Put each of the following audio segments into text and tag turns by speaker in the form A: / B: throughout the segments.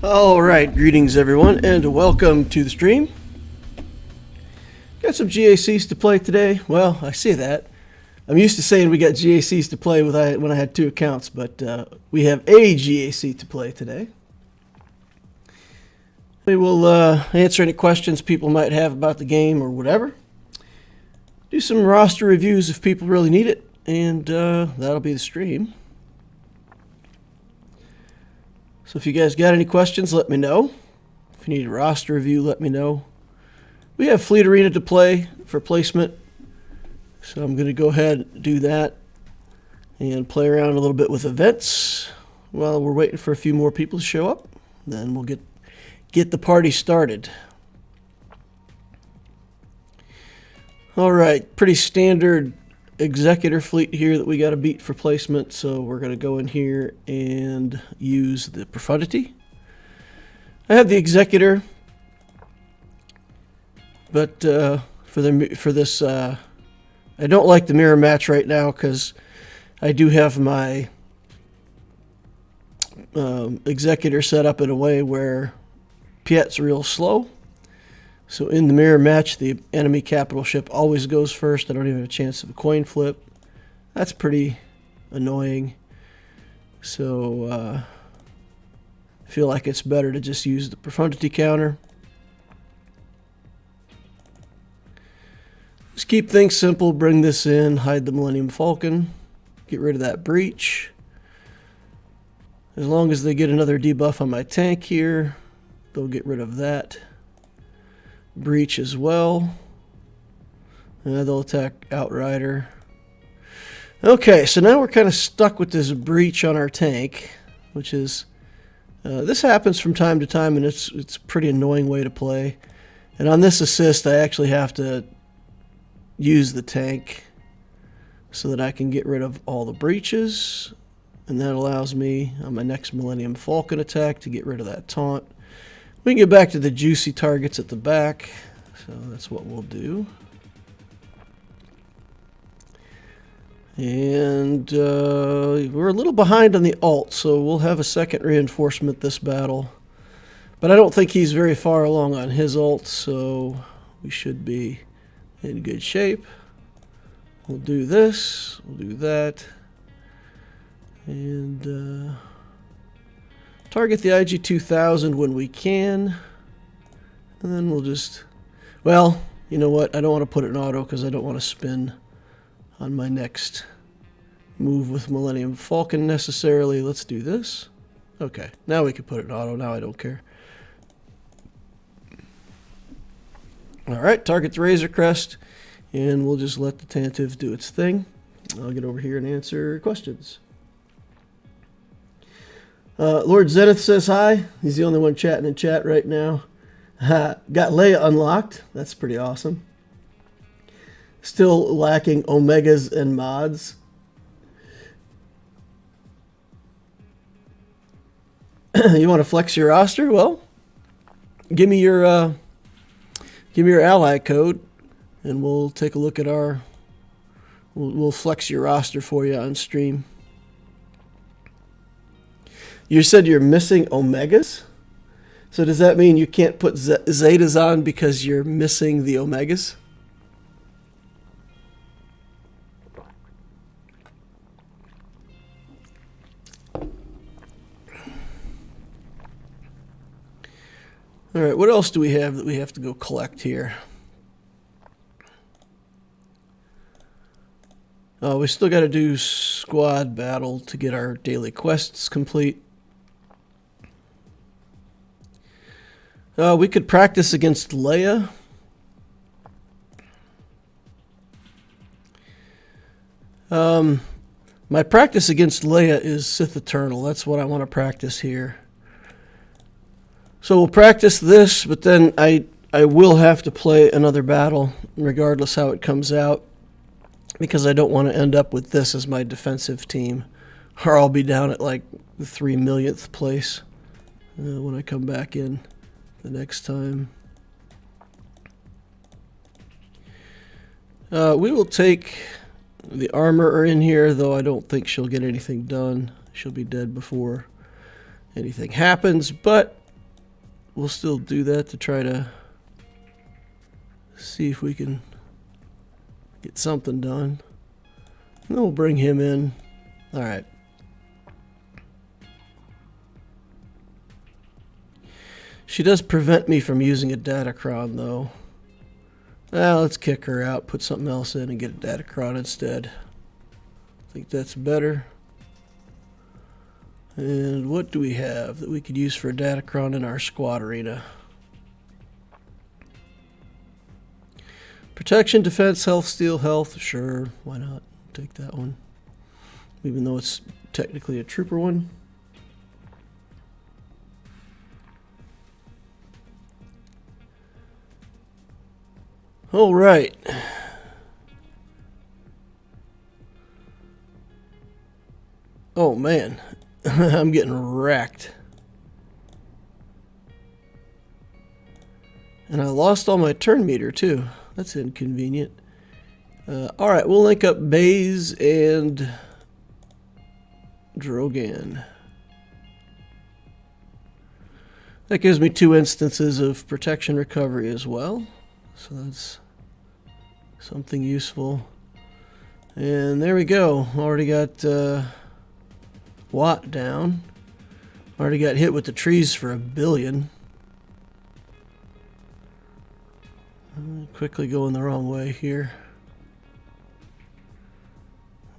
A: Alright, greetings everyone, and welcome to the stream. Got some GACs to play today. Well, I say that. I'm used to saying we got GACs to play when I had two accounts, but we have a GAC to play today. We will answer any questions people might have about the game or whatever. Do some roster reviews if people really need it, and that'll be the stream. So if you guys got any questions, let me know. If you need a roster review, let me know. We have Fleet Arena to play for placement, so I'm going to go ahead and do that and play around a little bit with events while we're waiting for a few more people to show up. Then we'll get the party started. All right, pretty standard Executor fleet here that we got to beat for placement, so we're going to go in here and use the Profundity. I have the Executor, but for this, I don't like the mirror match right now because I do have my Executor set up in a way where Piet's real slow. So in the mirror match, the enemy capital ship always goes first. I don't even have a chance of a coin flip. That's pretty annoying. So I feel like it's better to just use the Profundity counter. Just keep things simple. Bring this in. Hide the Millennium Falcon. Get rid of that breach. As long as they get another debuff on my tank here, they'll get rid of that breach as well. They'll attack Outrider. Okay, so now we're kind of stuck with this breach on our tank, which is this happens from time to time, and it's a pretty annoying way to play. And on this assist, I actually have to use the tank so that I can get rid of all the breaches, and that allows me on my next Millennium Falcon attack to get rid of that taunt. We can get back to the juicy targets at the back, so that's what we'll do. And we're a little behind on the ult, so we'll have a second reinforcement this battle. But I don't think he's very far along on his ult, so we should be in good shape. We'll do this, we'll do that, and target the IG-2000 when we can, and then we'll just, well, you know what, I don't want to put it in auto because I don't want to spin on my next move with Millennium Falcon necessarily. Let's do this. Okay, now we can put it in auto. Now I don't care. Alright, target the Razor Crest, and we'll just let the Tantive do its thing. I'll get over here and answer questions. Lord Zenith says hi. He's the only one chatting in chat right now. Got Leia unlocked. That's pretty awesome. Still lacking Omegas and mods. You want to flex your roster? Well, give me your ally code, and we'll take a look at our. We'll flex your roster for you on stream. You said you're missing Omegas? So does that mean you can't put Zetas on because you're missing the Omegas? Alright, what else do we have that we have to go collect here? We still got to do squad battle to get our daily quests complete. We could practice against Leia. My practice against Leia is Sith Eternal. That's what I want to practice here. So we'll practice this, but then I will have to play another battle, regardless how it comes out, because I don't want to end up with this as my defensive team, or I'll be down at like the 3 millionth place when I come back in the next time. We will take the armorer in here, though I don't think she'll get anything done. She'll be dead before anything happens, but we'll still do that to try to see if we can get something done. And then we'll bring him in. All right. She does prevent me from using a Datacron, though. Well, let's kick her out, put something else in, and get a Datacron instead. I think that's better. And what do we have that we could use for a Datacron in our squad arena? Protection, defense, health, steel, health. Sure, why not? Take that one. Even though it's technically a trooper one. All right. Oh, man. I'm getting wrecked. And I lost all my turn meter, too. That's inconvenient. All right, we'll link up Baze and Drogan. That gives me 2 instances of protection recovery as well. So that's something useful. And there we go. Already got Watt down. Already got hit with the trees for 1 billion. Quickly going the wrong way here.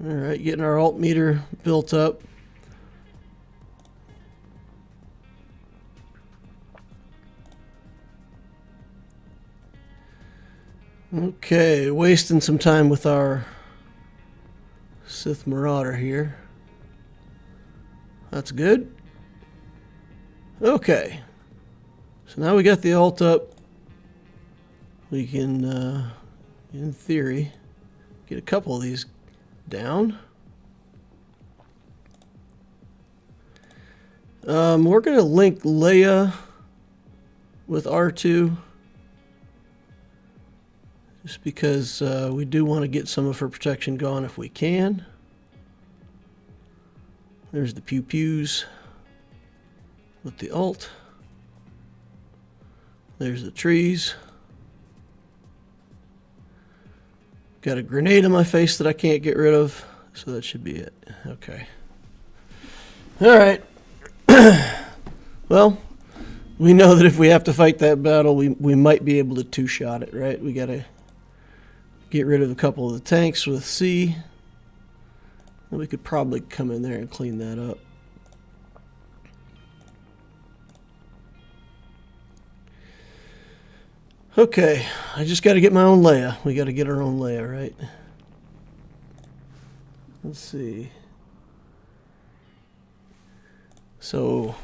A: Alright, getting our alt meter built up. Okay, wasting some time with our Sith Marauder here. That's good. Okay. So now we got the alt up. We can, in theory, get a couple of these down. We're going to link Leia with R2. Just because we do want to get some of her protection gone if we can. There's the pew pews with the alt. There's the trees. Got a grenade in my face that I can't get rid of, so that should be it. Okay. All right. Well, we know that if we have to fight that battle, we might be able to two-shot it, right? We got to get rid of a couple of the tanks with C. And we could probably come in there and clean that up. Okay, I just got to get my own Leia. We got to get our own Leia, right? Let's see. So,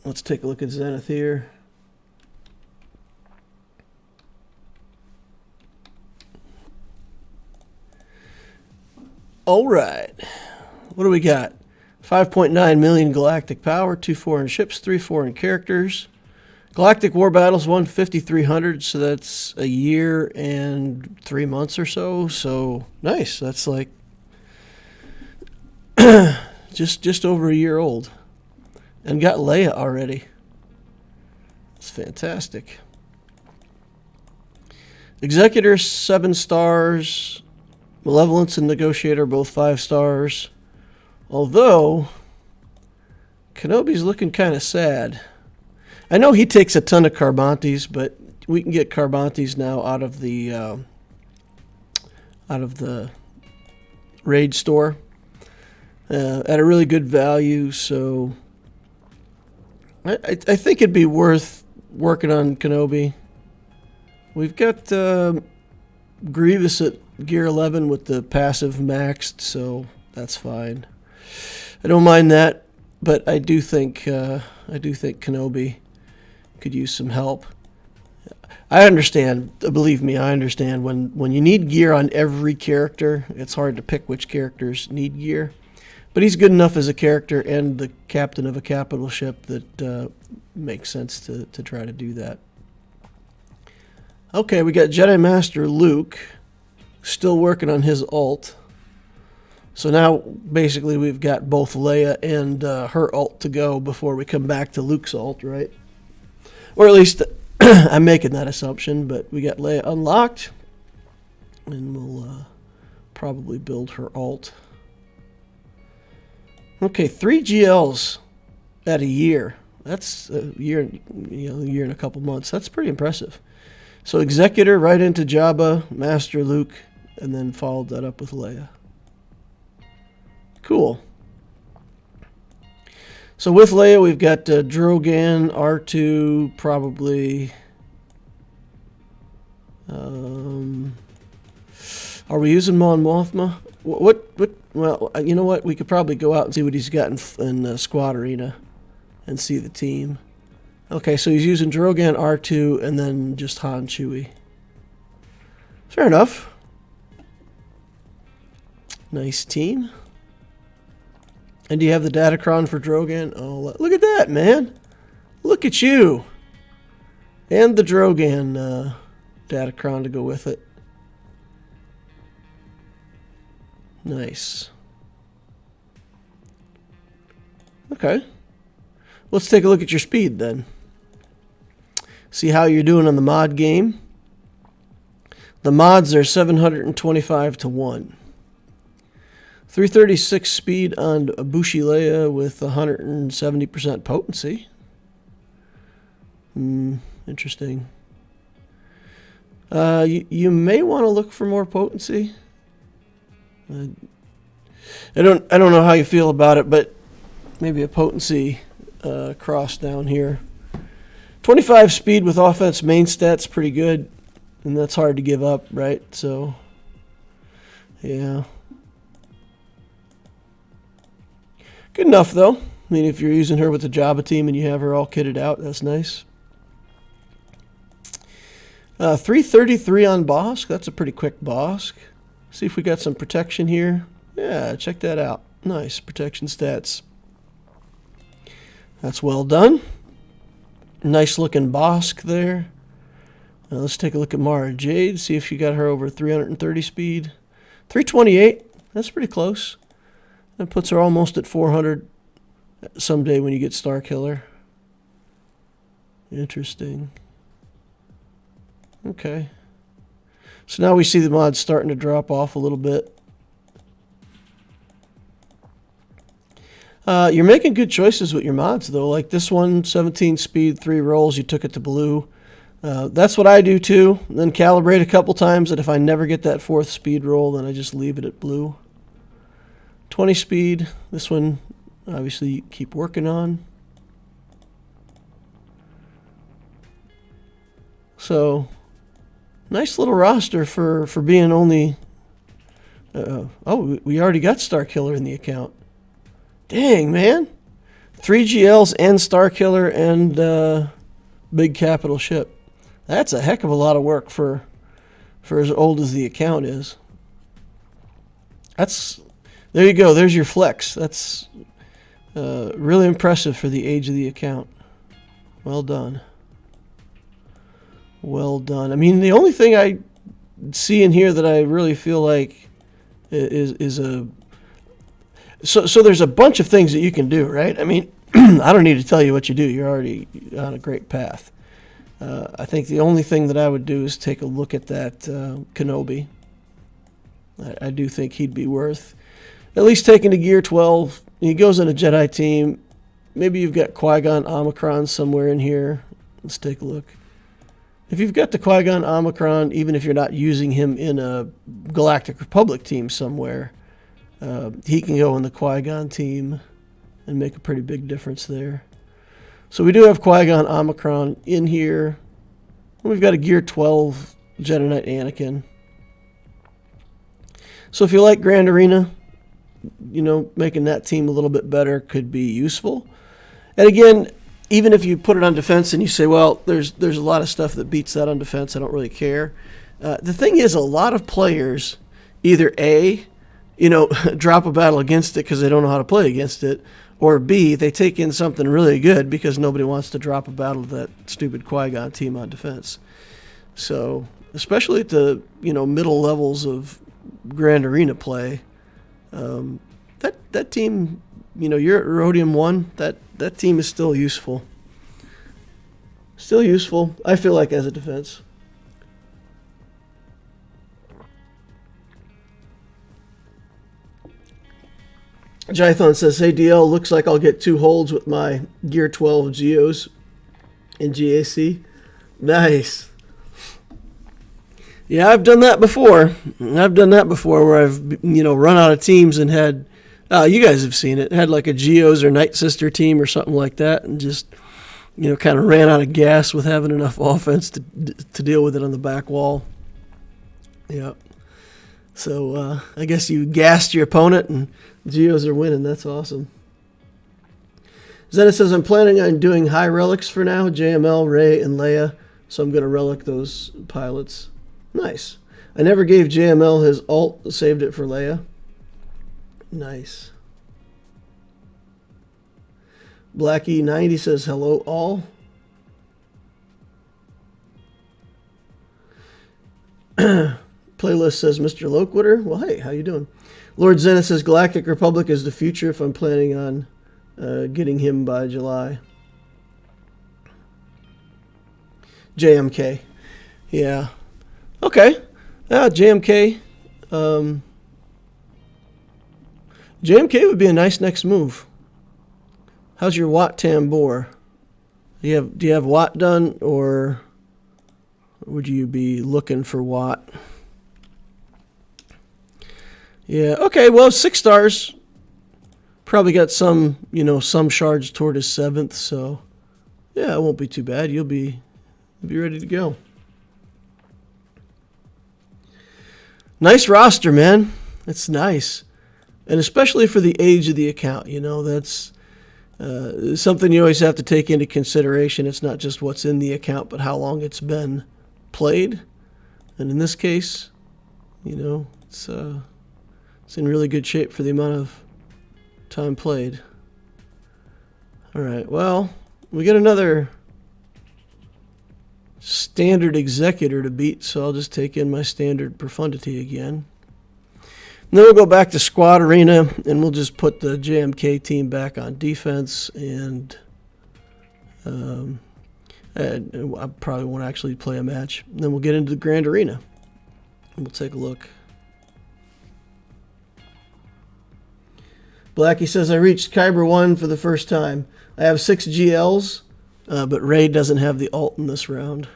A: let's take a look at Zenith here. All right. What do we got? 5.9 million galactic power, 2 foreign ships, 3 foreign characters. Galactic War Battles won 5,300, so that's a year and 3 months or so. So nice. That's like just over a year old, and got Leia already. It's fantastic. Executor 7 stars, Malevolence and Negotiator both 5 stars. Although Kenobi's looking kind of sad. I know he takes a ton of Carbantes, but we can get Carbantes now out of the raid store at a really good value. So I think it'd be worth working on Kenobi. We've got Grievous at Gear 11 with the passive maxed, so that's fine. I don't mind that, but I do think Kenobi could use some help. I understand, believe me, I understand when you need gear on every character, it's hard to pick which characters need gear. But he's good enough as a character and the captain of a capital ship that makes sense to try to do that. Okay, we got Jedi Master Luke still working on his alt. So now basically we've got both Leia and her alt to go before we come back to Luke's alt, right? Or at least I'm making that assumption, but we got Leia unlocked. And we'll probably build her alt. Okay, 3 GLs at a year. That's a year, a year and a couple months. That's pretty impressive. So Executor right into Jabba, Master Luke, and then followed that up with Leia. Cool. So with Leia, we've got Drogan, R2, probably. Are we using Mon Mothma? What? Well, you know what? We could probably go out and see what he's got in Squad Arena and see the team. Okay, so he's using Drogan, R2, and then just Han Chewie. Fair enough. Nice team. And do you have the Datacron for Drogan? Oh, look at that, man. Look at you. And the Drogan Datacron to go with it. Nice. Okay. Let's take a look at your speed then. See how you're doing on the mod game. The mods are 725 to 1. 336 speed on Bushi Leia with 170% potency. Interesting. You may want to look for more potency. I don't know how you feel about it, but maybe a potency cross down here. 25 speed with offense main stats pretty good, and that's hard to give up, right? So, yeah. Good enough, though. I mean, if you're using her with the Jabba team and you have her all kitted out, that's nice. 333 on Bosk. That's a pretty quick Bosk. See if we got some protection here. Yeah, check that out. Nice protection stats. That's well done. Nice looking Bosk there. Now let's take a look at Mara Jade. See if she got her over 330 speed. 328. That's pretty close. That puts her almost at 400 someday when you get Star Killer. Interesting. Okay. So now we see the mods starting to drop off a little bit. You're making good choices with your mods, though. Like this one, 17 speed, 3 rolls, you took it to blue. That's what I do, too. And then calibrate a couple times, and if I never get that 4th speed roll, then I just leave it at blue. 20 speed. This one, obviously, you keep working on. So, nice little roster for being only... oh, we already got Star Killer in the account. Dang, man. 3 GLs and Star Killer and big capital ship. That's a heck of a lot of work for as old as the account is. There you go. There's your flex. That's really impressive for the age of the account. Well done. Well done. I mean, the only thing I see in here that I really feel like is a... So there's a bunch of things that you can do, right? I mean, I don't need to tell you what you do. You're already on a great path. I think the only thing that I would do is take a look at that Kenobi. I do think he'd be worth at least taking to Gear 12. He goes in a Jedi team. Maybe you've got Qui-Gon Omicron somewhere in here. Let's take a look. If you've got the Qui-Gon Omicron, even if you're not using him in a Galactic Republic team somewhere, he can go in the Qui-Gon team and make a pretty big difference there. So we do have Qui-Gon Omicron in here. We've got a Gear 12 Jedi Knight Anakin. So if you like Grand Arena, you know, making that team a little bit better could be useful. And again, even if you put it on defense and you say, well, there's a lot of stuff that beats that on defense, I don't really care. The thing is, a lot of players either A, drop a battle against it because they don't know how to play against it, or B, they take in something really good because nobody wants to drop a battle to that stupid Qui-Gon team on defense. So, especially at the middle levels of Grand Arena play, that team, you're at Rhodium 1, that team is still useful. Still useful, I feel like, as a defense. Jython says, hey DL, looks like I'll get 2 holds with my Gear 12 Geos in GAC. Nice. Yeah, I've done that before. Where I've, run out of teams and had, you guys have seen it, had like a Geos or Night Sister team or something like that, and just, kind of ran out of gas with having enough offense to deal with it on the back wall. Yeah. So I guess you gassed your opponent and Geos are winning. That's awesome. Zenith says, I'm planning on doing high relics for now, JML, Rey, and Leia, so I'm going to relic those pilots. Nice. I never gave JML his ult, saved it for Leia. Nice. Blackie90 says, hello all. Playlist says, Mr. Loquitur. Well, hey, how you doing? Lord Zenith says, Galactic Republic is the future if I'm planning on getting him by July. JMK. Yeah. Okay. Yeah, JMK. JMK would be a nice next move. How's your Watt Tambor? Do you have Watt done, or would you be looking for Watt? Yeah, okay, well, 6 stars. Probably got some shards toward his 7th, so yeah, it won't be too bad. You'll be ready to go. Nice roster, man. It's nice. And especially for the age of the account, that's something you always have to take into consideration. It's not just what's in the account, but how long it's been played. And in this case, it's in really good shape for the amount of time played. All right, well, we got another standard executor to beat, so I'll just take in my standard profundity again. And then we'll go back to squad arena, and we'll just put the JMK team back on defense, and I probably won't actually play a match. And then we'll get into the grand arena, and we'll take a look. Blackie says, I reached Kyber 1 for the first time. I have 6 GLs, but Rey doesn't have the ult in this round.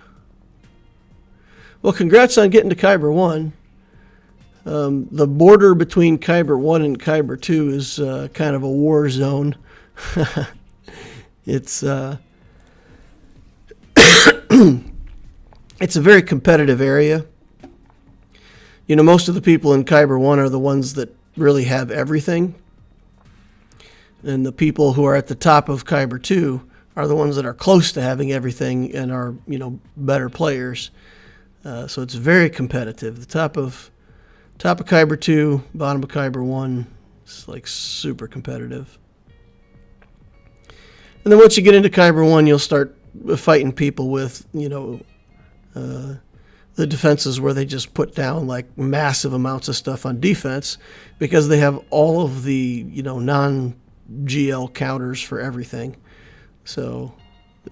A: Well, congrats on getting to Kyber 1. The border between Kyber 1 and Kyber 2 is kind of a war zone. It's it's a very competitive area. Most of the people in Kyber 1 are the ones that really have everything. And the people who are at the top of Kyber 2 are the ones that are close to having everything and are, better players. So it's very competitive. The top of Kyber 2, bottom of Kyber 1, it's like super competitive. And then once you get into Kyber 1, you'll start fighting people with, the defenses where they just put down like massive amounts of stuff on defense because they have all of the, non-GL counters for everything. So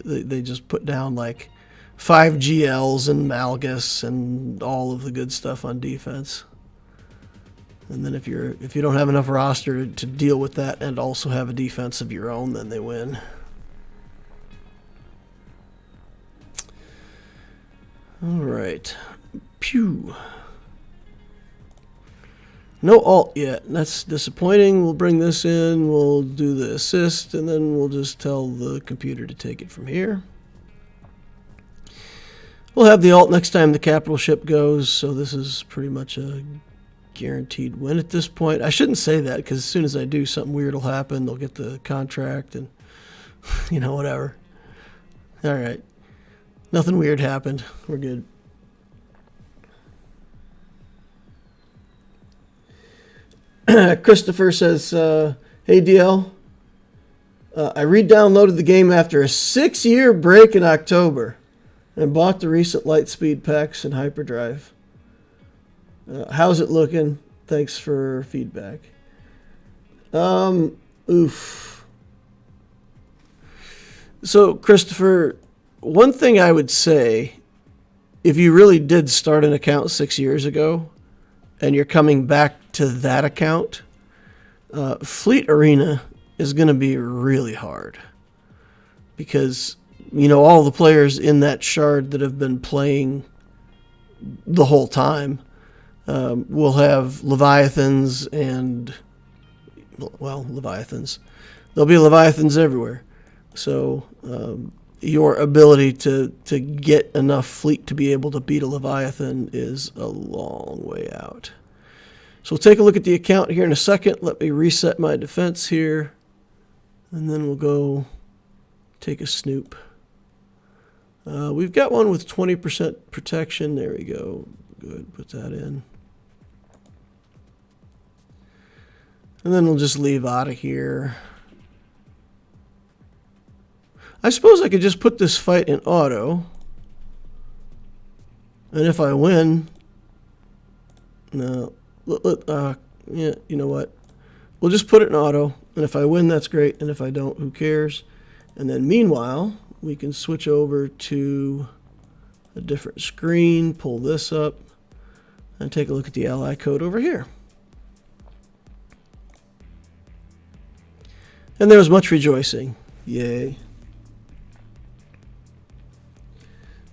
A: they just put down like 5 GLs and Malgus and all of the good stuff on defense. And then if you don't have enough roster to deal with that and also have a defense of your own, then they win. All right. Pew. No ult yet. That's disappointing. We'll bring this in. We'll do the assist, and then we'll just tell the computer to take it from here. We'll have the ult next time the capital ship goes, so this is pretty much a guaranteed win at this point. I shouldn't say that, because as soon as I do, something weird will happen. They'll get the contract and, whatever. All right. Nothing weird happened. We're good. Christopher says, hey DL, I re-downloaded the game after a 6-year break in October and bought the recent Lightspeed packs and hyperdrive. How's it looking? Thanks for feedback. Oof. So Christopher, one thing I would say, if you really did start an account 6 years ago and you're coming back to that account, Fleet Arena is going to be really hard because, all the players in that shard that have been playing the whole time will have Leviathans and, Leviathans. There'll be Leviathans everywhere. So your ability to get enough fleet to be able to beat a Leviathan is a long way out. So we'll take a look at the account here in a second. Let me reset my defense here. And then we'll go take a snoop. We've got one with 20% protection. There we go. Good. Put that in. And then we'll just leave out of here. I suppose I could just put this fight in auto. And if I win... No. Yeah, you know what? We'll just put it in auto. And if I win, that's great. And if I don't, who cares? And then meanwhile, we can switch over to a different screen, pull this up, and take a look at the ally code over here. And there was much rejoicing. Yay.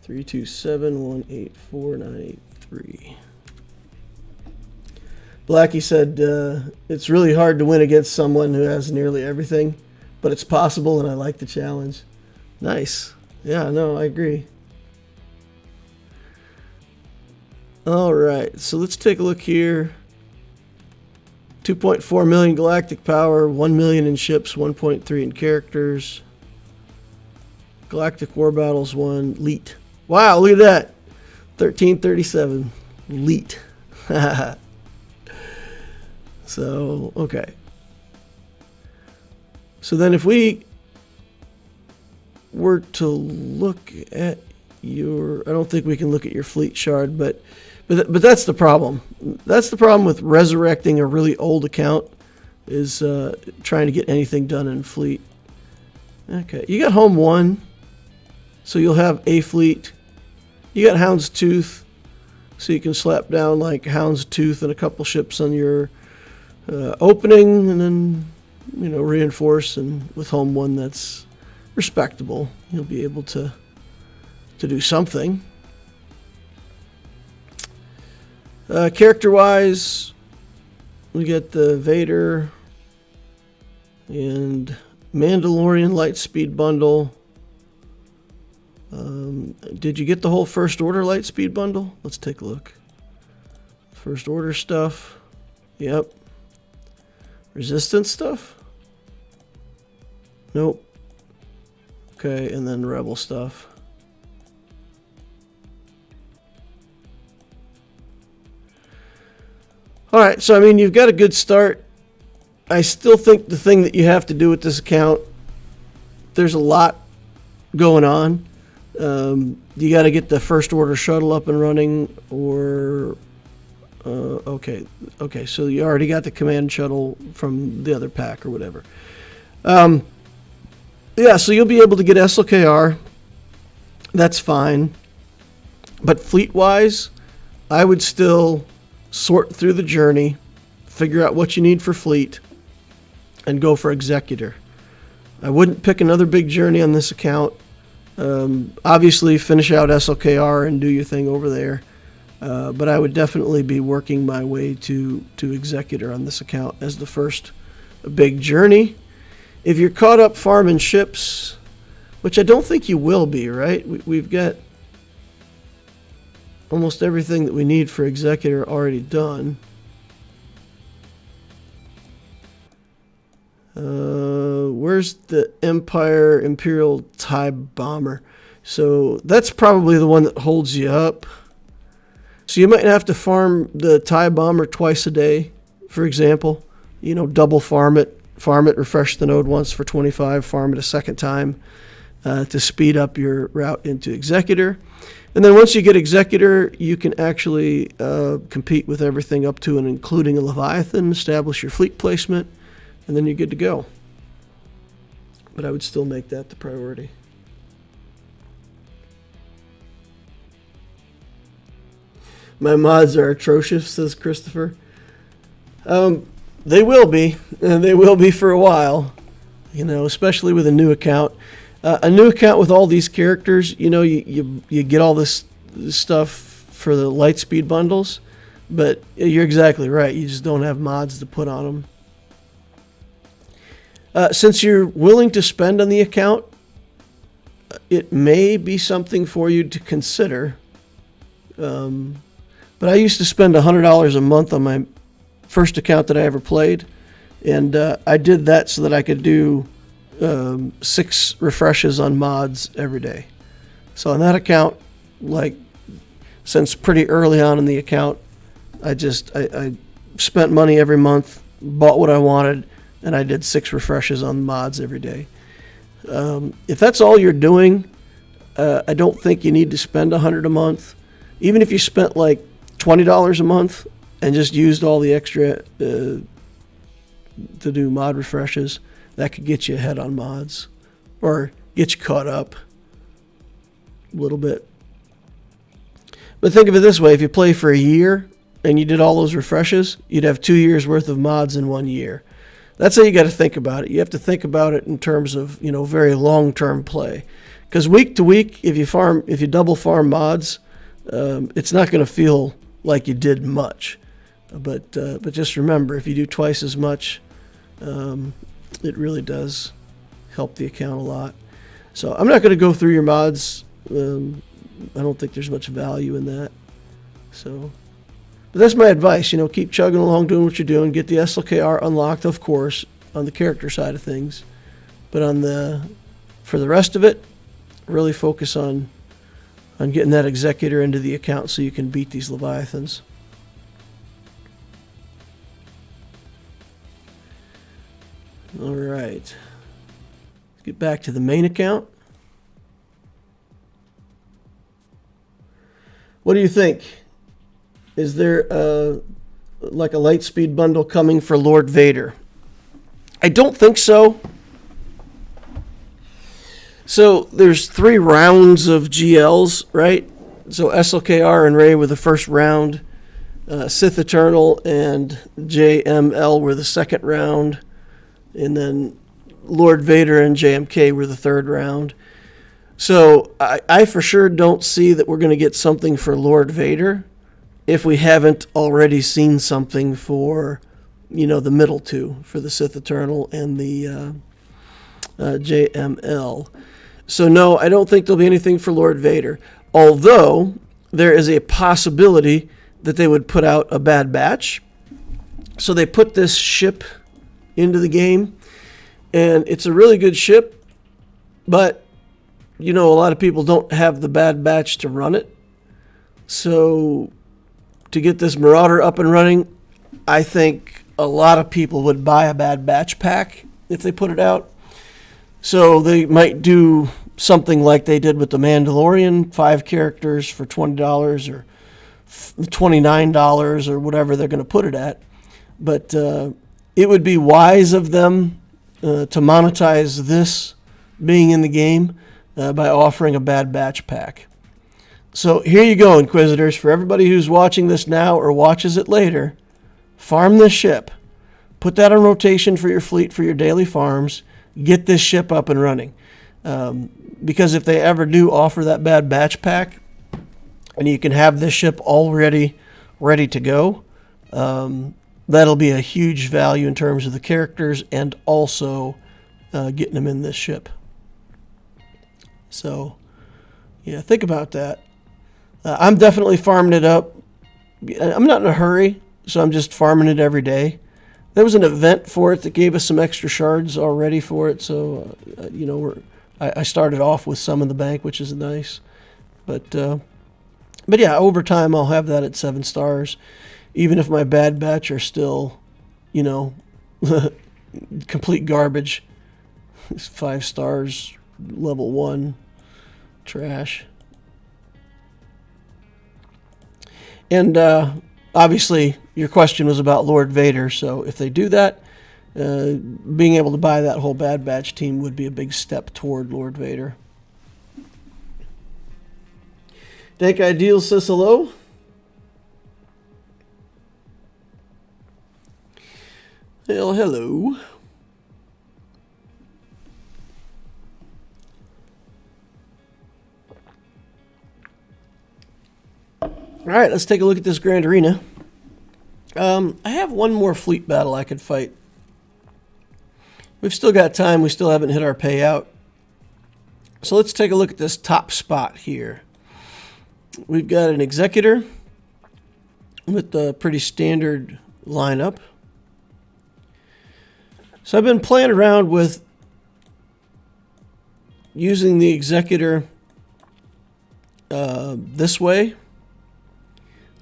A: 327184983. Blackie said, it's really hard to win against someone who has nearly everything, but it's possible and I like the challenge. Nice. Yeah, no, I agree. All right, so let's take a look here. 2.4 million galactic power, 1 million in ships, 1.3 in characters. Galactic War Battles 1, Leet. Wow, look at that. 1337, Leet. So, okay. So then if we were to look at your... I don't think we can look at your fleet shard, but that's the problem. That's the problem with resurrecting a really old account, is trying to get anything done in fleet. Okay, you got Home 1, so you'll have a fleet. You got Houndstooth, so you can slap down like Houndstooth and a couple ships on your opening, and then reinforce. And with Home 1, that's respectable. You'll be able to do something. Character-wise, we get the Vader and Mandalorian Lightspeed bundle. Did you get the whole First Order Lightspeed bundle? Let's take a look. First Order stuff. Yep. Resistance stuff? Nope. Okay, and then Rebel stuff. Alright, so I mean, you've got a good start. I still think the thing that you have to do with this account, there's a lot going on. You got to get the First Order shuttle up and running, or... okay, so you already got the command shuttle from the other pack or whatever. Yeah, so you'll be able to get SLKR. That's fine. But fleet-wise, I would still sort through the journey, figure out what you need for fleet, and go for Executor. I wouldn't pick another big journey on this account. Obviously, finish out SLKR and do your thing over there. But I would definitely be working my way to Executor on this account as the first big journey. If you're caught up farming ships, which I don't think you will be, right? We've got almost everything that we need for Executor already done. Where's the Empire Imperial TIE Bomber? So that's probably the one that holds you up. So you might have to farm the TIE Bomber twice a day, for example. Double farm it, refresh the node once for 25, farm it a second time to speed up your route into Executor. And then once you get Executor, you can actually compete with everything up to and including a Leviathan, establish your fleet placement, and then you're good to go. But I would still make that the priority. My mods are atrocious, says Christopher. They will be, and they will be for a while, especially with a new account. A new account with all these characters, you get all this stuff for the Lightspeed bundles, but you're exactly right. You just don't have mods to put on them. Since you're willing to spend on the account, it may be something for you to consider. But I used to spend $100 a month on my first account that I ever played, and I did that so that I could do 6 refreshes on mods every day. So on that account, since pretty early on in the account, I spent money every month, bought what I wanted, and I did 6 refreshes on mods every day. If that's all you're doing, I don't think you need to spend $100 a month. Even if you spent $20 a month and just used all the extra to do mod refreshes, that could get you ahead on mods or get you caught up a little bit. But think of it this way: if you play for a year and you did all those refreshes, you'd have 2 years worth of mods in 1 year. That's how you got to think about it. You have to think about it in terms of very long-term play, because week to week, if you double farm mods, it's not going to feel like you did much. But just remember, if you do twice as much, it really does help the account a lot. So I'm not going to go through your mods. I don't think there's much value in that. But that's my advice. Keep chugging along, doing what you're doing. Get the SLKR unlocked, of course, on the character side of things. But for the rest of it, really focus on getting that Executor into the account so you can beat these Leviathans. All right. Let's get back to the main account. What do you think? Is there a Lightspeed bundle coming for Lord Vader? I don't think so. So there's 3 rounds of GLs, right? So SLKR and Rey were the first round. Sith Eternal and JML were the second round. And then Lord Vader and JMK were the third round. So I for sure don't see that we're going to get something for Lord Vader if we haven't already seen something for, the middle 2, for the Sith Eternal and the JML. So no, I don't think there'll be anything for Lord Vader. Although there is a possibility that they would put out a Bad Batch. So they put this ship into the game, and it's a really good ship, but a lot of people don't have the Bad Batch to run it. So to get this Marauder up and running, I think a lot of people would buy a Bad Batch pack if they put it out. So they might do something like they did with the Mandalorian, 5 characters for $20 or $29 or whatever they're going to put it at. But it would be wise of them to monetize this being in the game by offering a Bad Batch pack. So here you go, Inquisitors. For everybody who's watching this now or watches it later, farm this ship. Put that on rotation for your fleet for your daily farms. Get this ship up and running. Because if they ever do offer that Bad Batch pack, and you can have this ship already ready to go, that'll be a huge value in terms of the characters and also getting them in this ship. So, yeah, think about that. I'm definitely farming it up. I'm not in a hurry, so I'm just farming it every day. There was an event for it that gave us some extra shards already for it, so I started off with some in the bank, which is nice. But yeah, over time I'll have that at 7 stars, even if my Bad Batch are still, complete garbage. 5 stars, level 1, trash. And obviously, your question was about Lord Vader, so if they do that, being able to buy that whole Bad Batch team would be a big step toward Lord Vader. Dank Ideal says hello. Well, hello. All right, let's take a look at this Grand Arena. I have one more fleet battle I could fight. We've still got time. We still haven't hit our payout. So let's take a look at this top spot here. We've got an Executor with a pretty standard lineup. So I've been playing around with using the Executor this way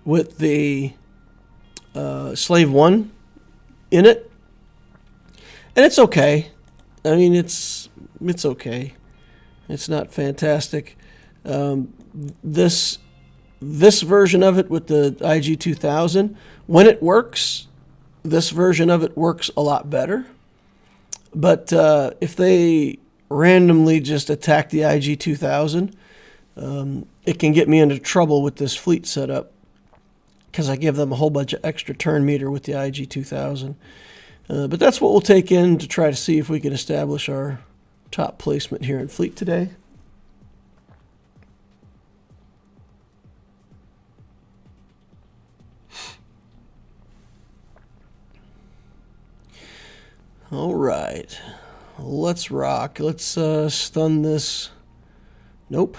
A: with the Slave 1 in it. And it's okay. I mean, it's okay. It's not fantastic. This version of it with the IG-2000, when it works, this version of it works a lot better. But if they randomly just attack the IG-2000, it can get me into trouble with this fleet setup because I give them a whole bunch of extra turn meter with the IG-2000. But that's what we'll take in to try to see if we can establish our top placement here in fleet today. All right, let's rock. Let's stun this. Nope.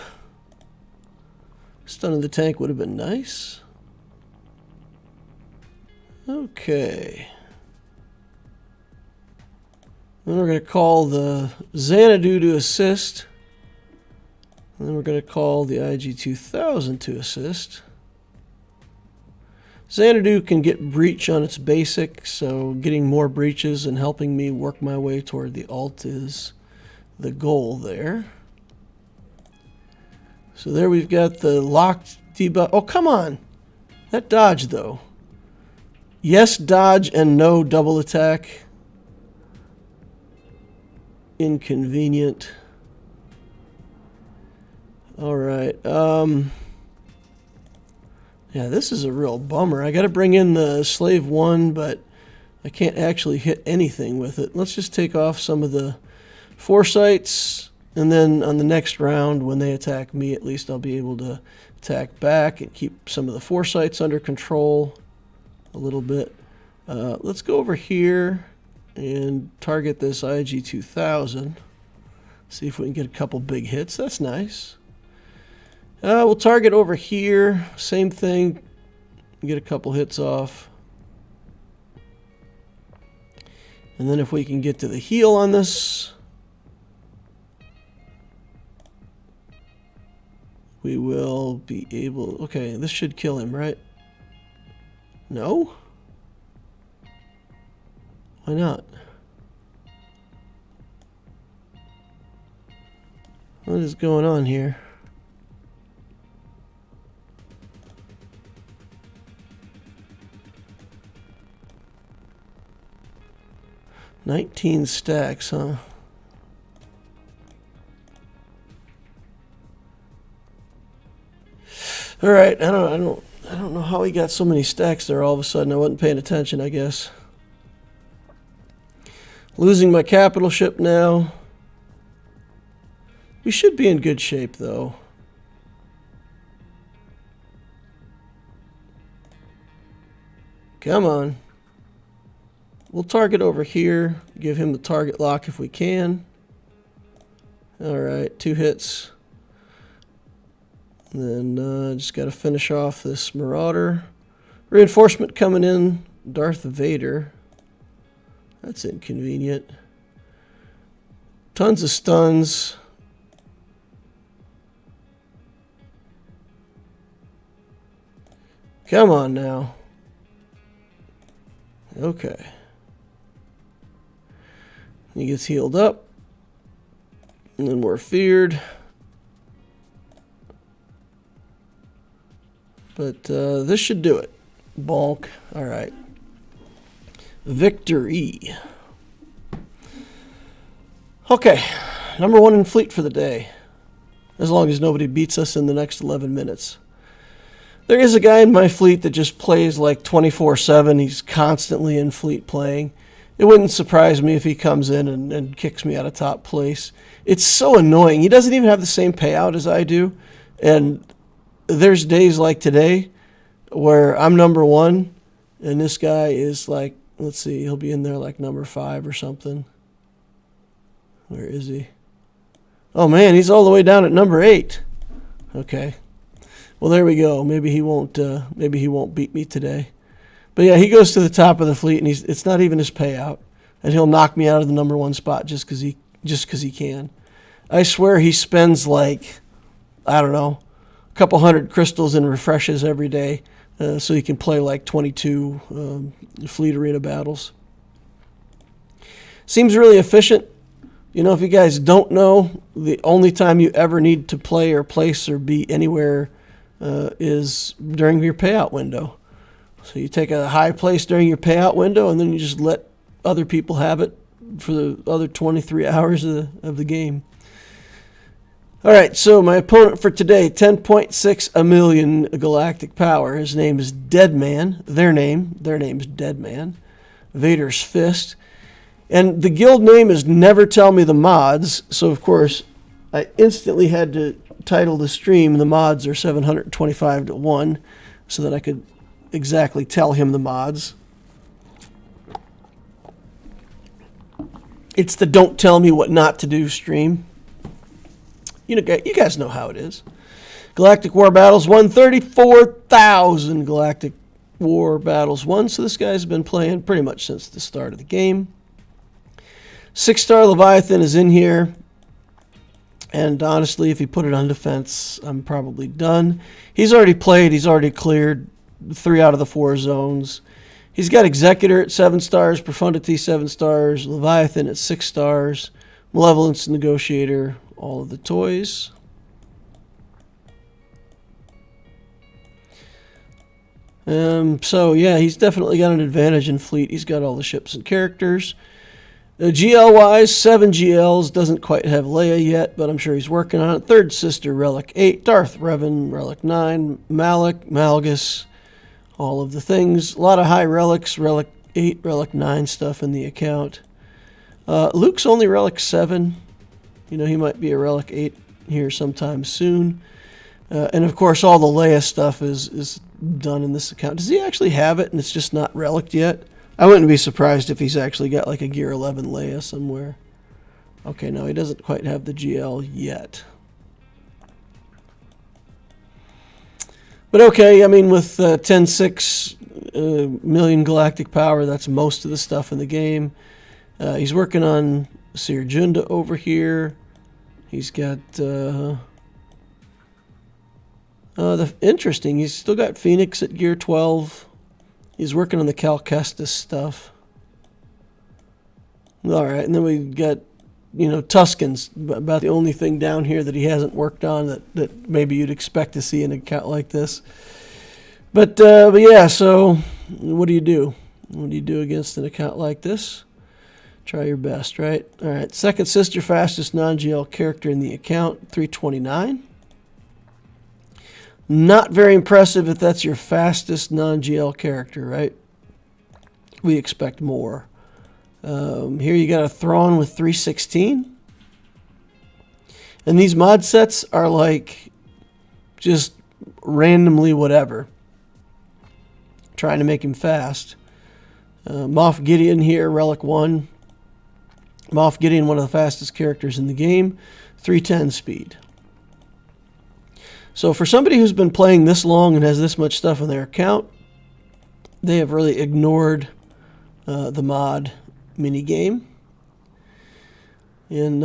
A: Stunning the tank would have been nice. Okay. Then we're going to call the Xanadu to assist. And then we're going to call the IG-2000 to assist. Xanadu can get breach on its basic, so getting more breaches and helping me work my way toward the alt is the goal there. So there we've got the locked debuff. Oh, come on. That dodge, though. Yes, dodge and no double attack. Inconvenient. All right. Yeah, this is a real bummer. I got to bring in the Slave 1, but I can't actually hit anything with it. Let's just take off some of the foresights, and then on the next round, when they attack me, at least I'll be able to attack back and keep some of the foresights under control a little bit. Let's go over here and target this IG-2000. See if we can get a couple big hits. That's nice. We'll target over here. Same thing. Get a couple hits off. And then if we can get to the heel on this, we will be able... Okay, this should kill him, right? No? Why not? What is going on here? $19 stacks, huh? All right, I don't know how he got so many stacks there all of a sudden. I wasn't paying attention, I guess. Losing my capital ship now. We should be in good shape, though. Come on. We'll target over here. Give him the target lock if we can. All right, 2 hits. And then just got to finish off this Marauder. Reinforcement coming in. Darth Vader. That's inconvenient. Tons of stuns. Come on now. Okay. He gets healed up. And then we're feared. But this should do it. Bonk. All right. Victory. Okay. Number 1 in fleet for the day. As long as nobody beats us in the next 11 minutes. There is a guy in my fleet that just plays like 24/7. He's constantly in fleet playing. It wouldn't surprise me if he comes in and kicks me out of top place. It's so annoying. He doesn't even have the same payout as I do. And there's days like today where I'm number 1 and this guy is like, let's see, he'll be in there like number 5 or something. Where is he? Oh man, he's all the way down at number 8. Okay. Well, there we go. Maybe he won't beat me today. But yeah, he goes to the top of the fleet, and it's not even his payout, and he'll knock me out of the number 1 spot just because he can. I swear he spends like, I don't know, a couple hundred crystals and refreshes every day, so he can play like 22 fleet arena battles. Seems really efficient. You know, if you guys don't know, the only time you ever need to play or place or be anywhere is during your payout window. So you take a high place during your payout window, and then you just let other people have it for the other 23 hours of the game. All right, so my opponent for today, 10.6 million galactic power. His name is Deadman. Their name's Deadman. Vader's Fist. And the guild name is Never Tell Me the Mods. So, of course, I instantly had to title the stream, The Mods Are 725 to 1, so that I could exactly tell him the mods. It's the Don't Tell Me What Not to Do stream. You guys know how it is. Galactic War Battles won 34,000 Galactic War Battles won. So this guy's been playing pretty much since the start of the game. 6-star Leviathan is in here. And honestly, if he put it on defense, I'm probably done. He's already played. He's already cleared 3 out of the 4 zones. He's got Executor at 7 stars, Profundity 7 stars, Leviathan at 6 stars, Malevolence Negotiator, all of the toys. So yeah, he's definitely got an advantage in fleet. He's got all the ships and characters. GL-wise, 7 GLs, doesn't quite have Leia yet, but I'm sure he's working on it. Third Sister, Relic 8, Darth Revan, Relic 9, Malak, Malgus, all of the things. A lot of high relics, Relic 8, Relic 9 stuff in the account. Luke's only Relic 7. You know, he might be a Relic 8 here sometime soon. And of course, all the Leia stuff is done in this account. Does he actually have it and it's just not relicked yet? I wouldn't be surprised if he's actually got like a Gear 11 Leia somewhere. Okay, no, he doesn't quite have the GL yet. But okay, I mean, with 10.6 million galactic power, that's most of the stuff in the game. He's working on Seer Junda over here. He's got... interesting, he's still got Phoenix at Gear 12. He's working on the Cal Kestis stuff. Alright, and then we got, you know, Tuscans, about the only thing down here that he hasn't worked on that maybe you'd expect to see in an account like this. But yeah, so what do you do? What do you do against an account like this? Try your best, right? Alright, Second Sister, fastest non-GL character in the account, 329. Not very impressive if that's your fastest non-GL character, right? We expect more. Here you got a Thrawn with 316. And these mod sets are like just randomly whatever. Trying to make him fast. Moff Gideon here, Relic 1. Moff Gideon, one of the fastest characters in the game. 310 speed. So for somebody who's been playing this long and has this much stuff in their account, they have really ignored the mod minigame. And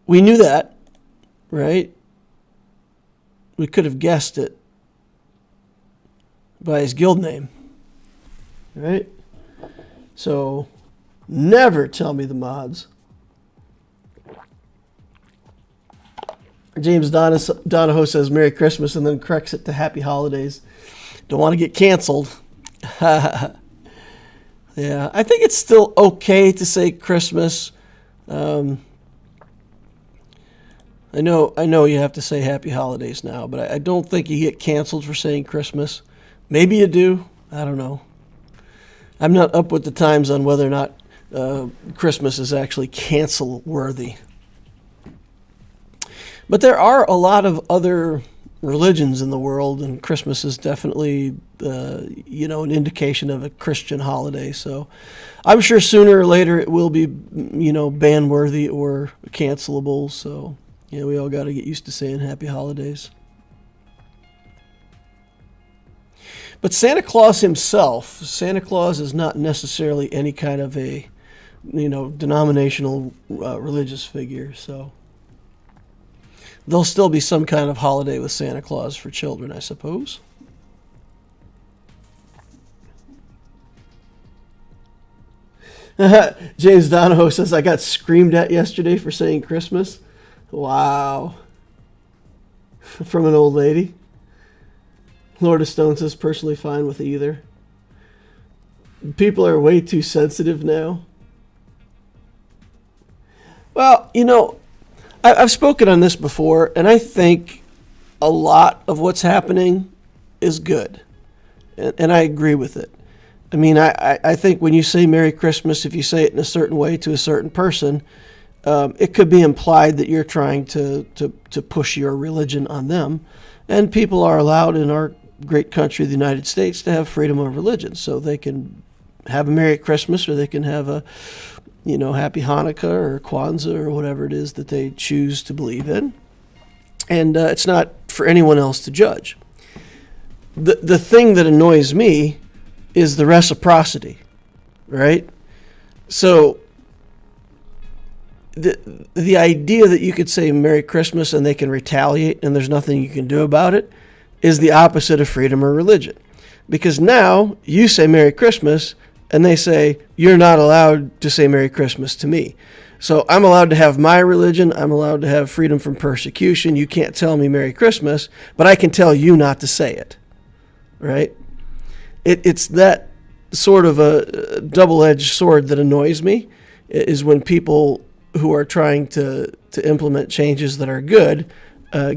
A: we knew that, right? We could have guessed it by his guild name, right? So never tell me the mods. James Donahoe says Merry Christmas and then corrects it to Happy Holidays. Don't want to get canceled. Yeah, I think it's still okay to say Christmas. I know you have to say Happy Holidays now, but I don't think you get canceled for saying Christmas. Maybe you do. I don't know. I'm not up with the times on whether or not Christmas is actually cancel worthy. But there are a lot of other religions in the world, and Christmas is definitely, an indication of a Christian holiday. So I'm sure sooner or later it will be, ban worthy or cancelable. So, we all got to get used to saying happy holidays. But Santa Claus himself, Santa Claus is not necessarily any kind of a, denominational religious figure. So there'll still be some kind of holiday with Santa Claus for children, I suppose. James Donahoe says, I got screamed at yesterday for saying Christmas. Wow. From an old lady. Lord of Stone says, personally fine with either. People are way too sensitive now. Well, I've spoken on this before, and I think a lot of what's happening is good. And I agree with it. I mean, I think when you say Merry Christmas, if you say it in a certain way to a certain person, it could be implied that you're trying to push your religion on them. And people are allowed in our great country, the United States, to have freedom of religion. So they can have a Merry Christmas, or they can have a Happy Hanukkah or Kwanzaa or whatever it is that they choose to believe in. And it's not for anyone else to judge. The thing that annoys me is the reciprocity, right? So the idea that you could say Merry Christmas and they can retaliate and there's nothing you can do about it is the opposite of freedom of religion. Because now you say Merry Christmas and they say, you're not allowed to say Merry Christmas to me. So I'm allowed to have my religion. I'm allowed to have freedom from persecution. You can't tell me Merry Christmas, but I can tell you not to say it. Right? It's that sort of a double-edged sword that annoys me, is when people who are trying to implement changes that are good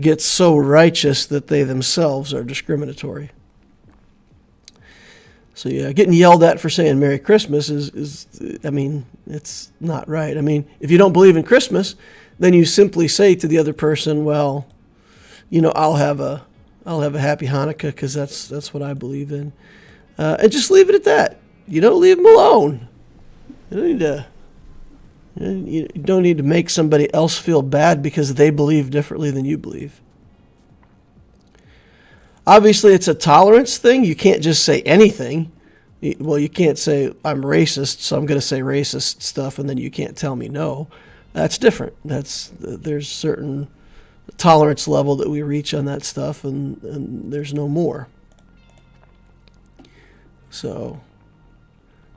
A: get so righteous that they themselves are discriminatory. So yeah, getting yelled at for saying Merry Christmas is it's not right. I mean, if you don't believe in Christmas, then you simply say to the other person, well, I'll have a Happy Hanukkah because that's what I believe in. And just leave it at that. Leave them alone. You don't need to make somebody else feel bad because they believe differently than you believe. Obviously, it's a tolerance thing. You can't just say anything. Well, you can't say, I'm racist, so I'm going to say racist stuff, and then you can't tell me no. That's different. There's certain tolerance level that we reach on that stuff, and there's no more. So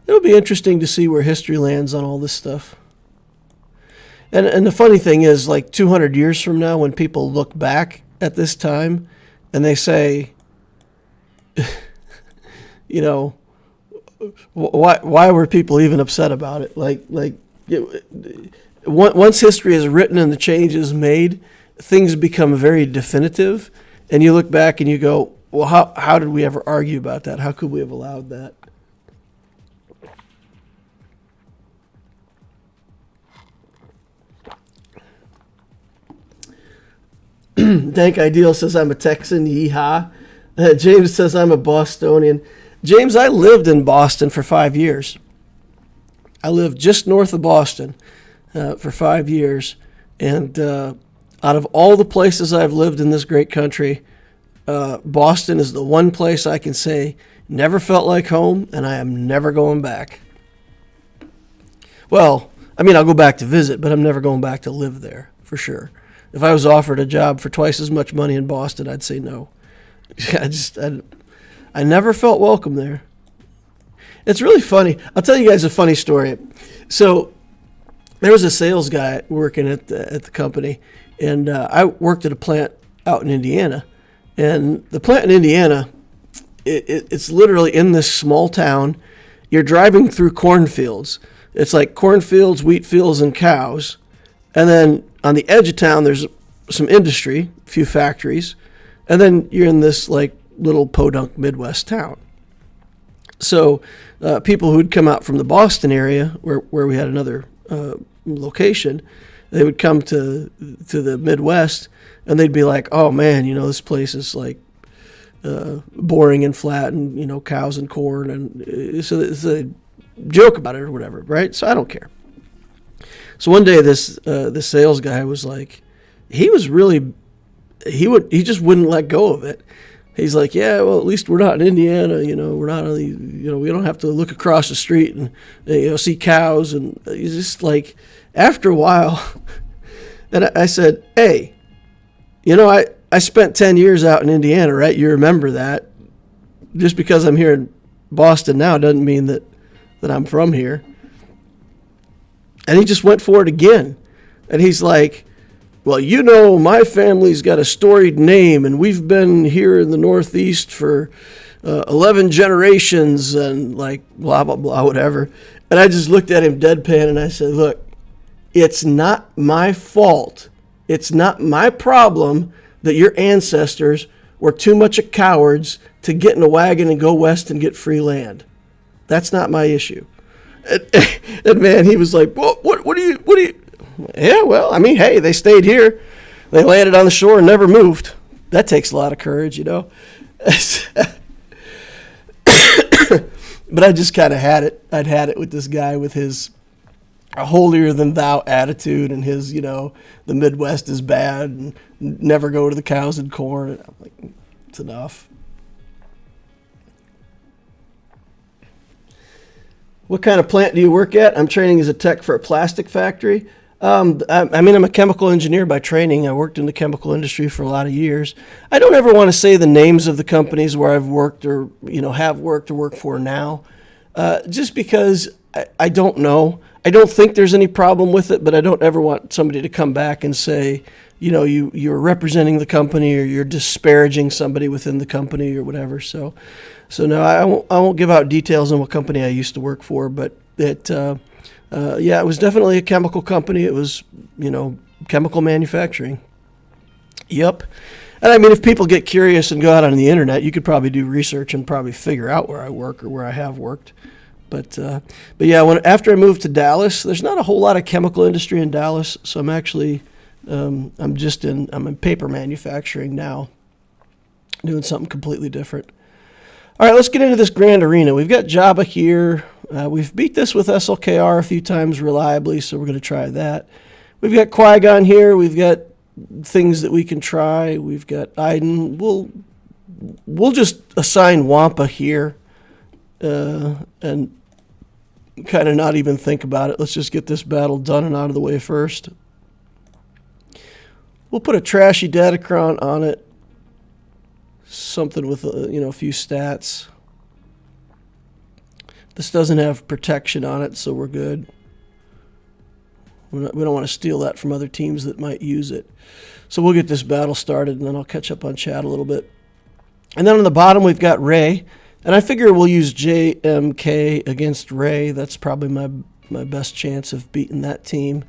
A: it'll be interesting to see where history lands on all this stuff. And the funny thing is, like 200 years from now, when people look back at this time and they say, why were people even upset about it? Once history is written and the change is made, things become very definitive. And you look back and you go, well, how did we ever argue about that? How could we have allowed that? Dank Ideal says, I'm a Texan, yeehaw. James says, I'm a Bostonian. James, I lived in Boston for 5 years. I lived just north of Boston for 5 years. And out of all the places I've lived in this great country, Boston is the one place I can say never felt like home, and I am never going back. Well, I'll go back to visit, but I'm never going back to live there, for sure. If I was offered a job for twice as much money in Boston, I'd say no. I never felt welcome there. It's really funny. I'll tell you guys a funny story. So there was a sales guy working at the company, and I worked at a plant out in Indiana. And the plant in Indiana, it's literally in this small town. You're driving through cornfields. It's like cornfields, wheat fields, and cows. And then on the edge of town, there's some industry, a few factories. And then you're in this like little podunk Midwest town. So people who'd come out from the Boston area, where we had another location, they would come to the Midwest, and they'd be like, "Oh man, this place is like boring and flat, and cows and corn," and so they joke about it or whatever, right? So I don't care. So one day this sales guy was like, he just wouldn't let go of it. He's like, yeah, well, at least we're not in Indiana, we're not we don't have to look across the street and see cows. And he's just like, after a while, and I said, hey, I spent 10 years out in Indiana, right? You remember that. Just because I'm here in Boston now doesn't mean that I'm from here. And he just went for it again. And he's like, well, my family's got a storied name, and we've been here in the Northeast for 11 generations, and like blah, blah, blah, whatever. And I just looked at him deadpan, and I said, look, it's not my fault. It's not my problem that your ancestors were too much of cowards to get in a wagon and go west and get free land. That's not my issue. And man, he was like, well, what do you? Yeah, well, I mean, hey, they stayed here. They landed on the shore and never moved. That takes a lot of courage, But I just kind of had it. I'd had it with this guy with his holier-than-thou attitude and his, the Midwest is bad and never go to the cows and corn. And I'm like, it's enough. What kind of plant do you work at? I'm training as a tech for a plastic factory. I'm a chemical engineer by training. I worked in the chemical industry for a lot of years. I don't ever want to say the names of the companies where I've worked or, have worked or work for now, just because I don't know. I don't think there's any problem with it, but I don't ever want somebody to come back and say, you're representing the company or you're disparaging somebody within the company or whatever. So no, I won't give out details on what company I used to work for, but it was definitely a chemical company. It was, chemical manufacturing. Yep. And I mean, if people get curious and go out on the internet, you could probably do research and probably figure out where I work or where I have worked. But yeah, after I moved to Dallas, there's not a whole lot of chemical industry in Dallas. So I'm actually, I'm in paper manufacturing now, doing something completely different. All right, let's get into this Grand Arena. We've got Jabba here. We've beat this with SLKR a few times reliably, so we're going to try that. We've got Qui-Gon here. We've got things that we can try. We've got Iden. We'll just assign Wampa here and kind of not even think about it. Let's just get this battle done and out of the way first. We'll put a trashy Datacron on it. Something with a few stats. This doesn't have protection on it, so we're good. We don't want to steal that from other teams that might use it. So we'll get this battle started, and then I'll catch up on chat a little bit. And then on the bottom, we've got Rey. And I figure we'll use JMK against Rey. That's probably my best chance of beating that team.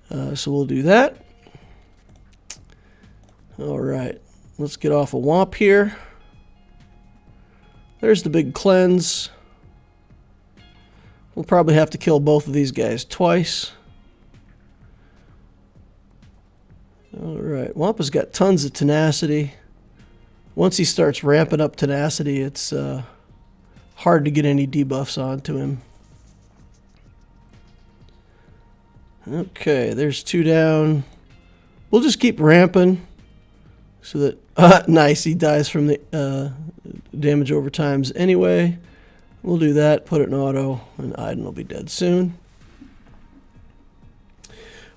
A: So we'll do that. All right. Let's get off a Womp here. There's the big cleanse. We'll probably have to kill both of these guys twice. All right. Wampa's got tons of tenacity. Once he starts ramping up tenacity, it's hard to get any debuffs onto him. Okay, there's 2 down. We'll just keep ramping so that... nice, he dies from the damage over times anyway. We'll do that, put it in auto, and Iden will be dead soon.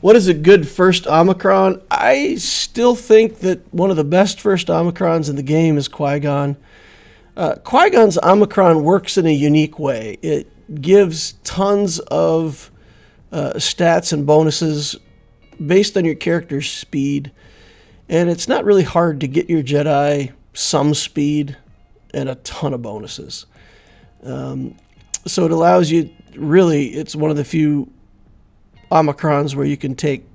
A: What is a good first Omicron? I still think that one of the best first Omicrons in the game is Qui-Gon. Qui-Gon's Omicron works in a unique way. It gives tons of stats and bonuses based on your character's speed. And it's not really hard to get your Jedi some speed and a ton of bonuses. So it allows you, really, it's one of the few Omicrons where you can take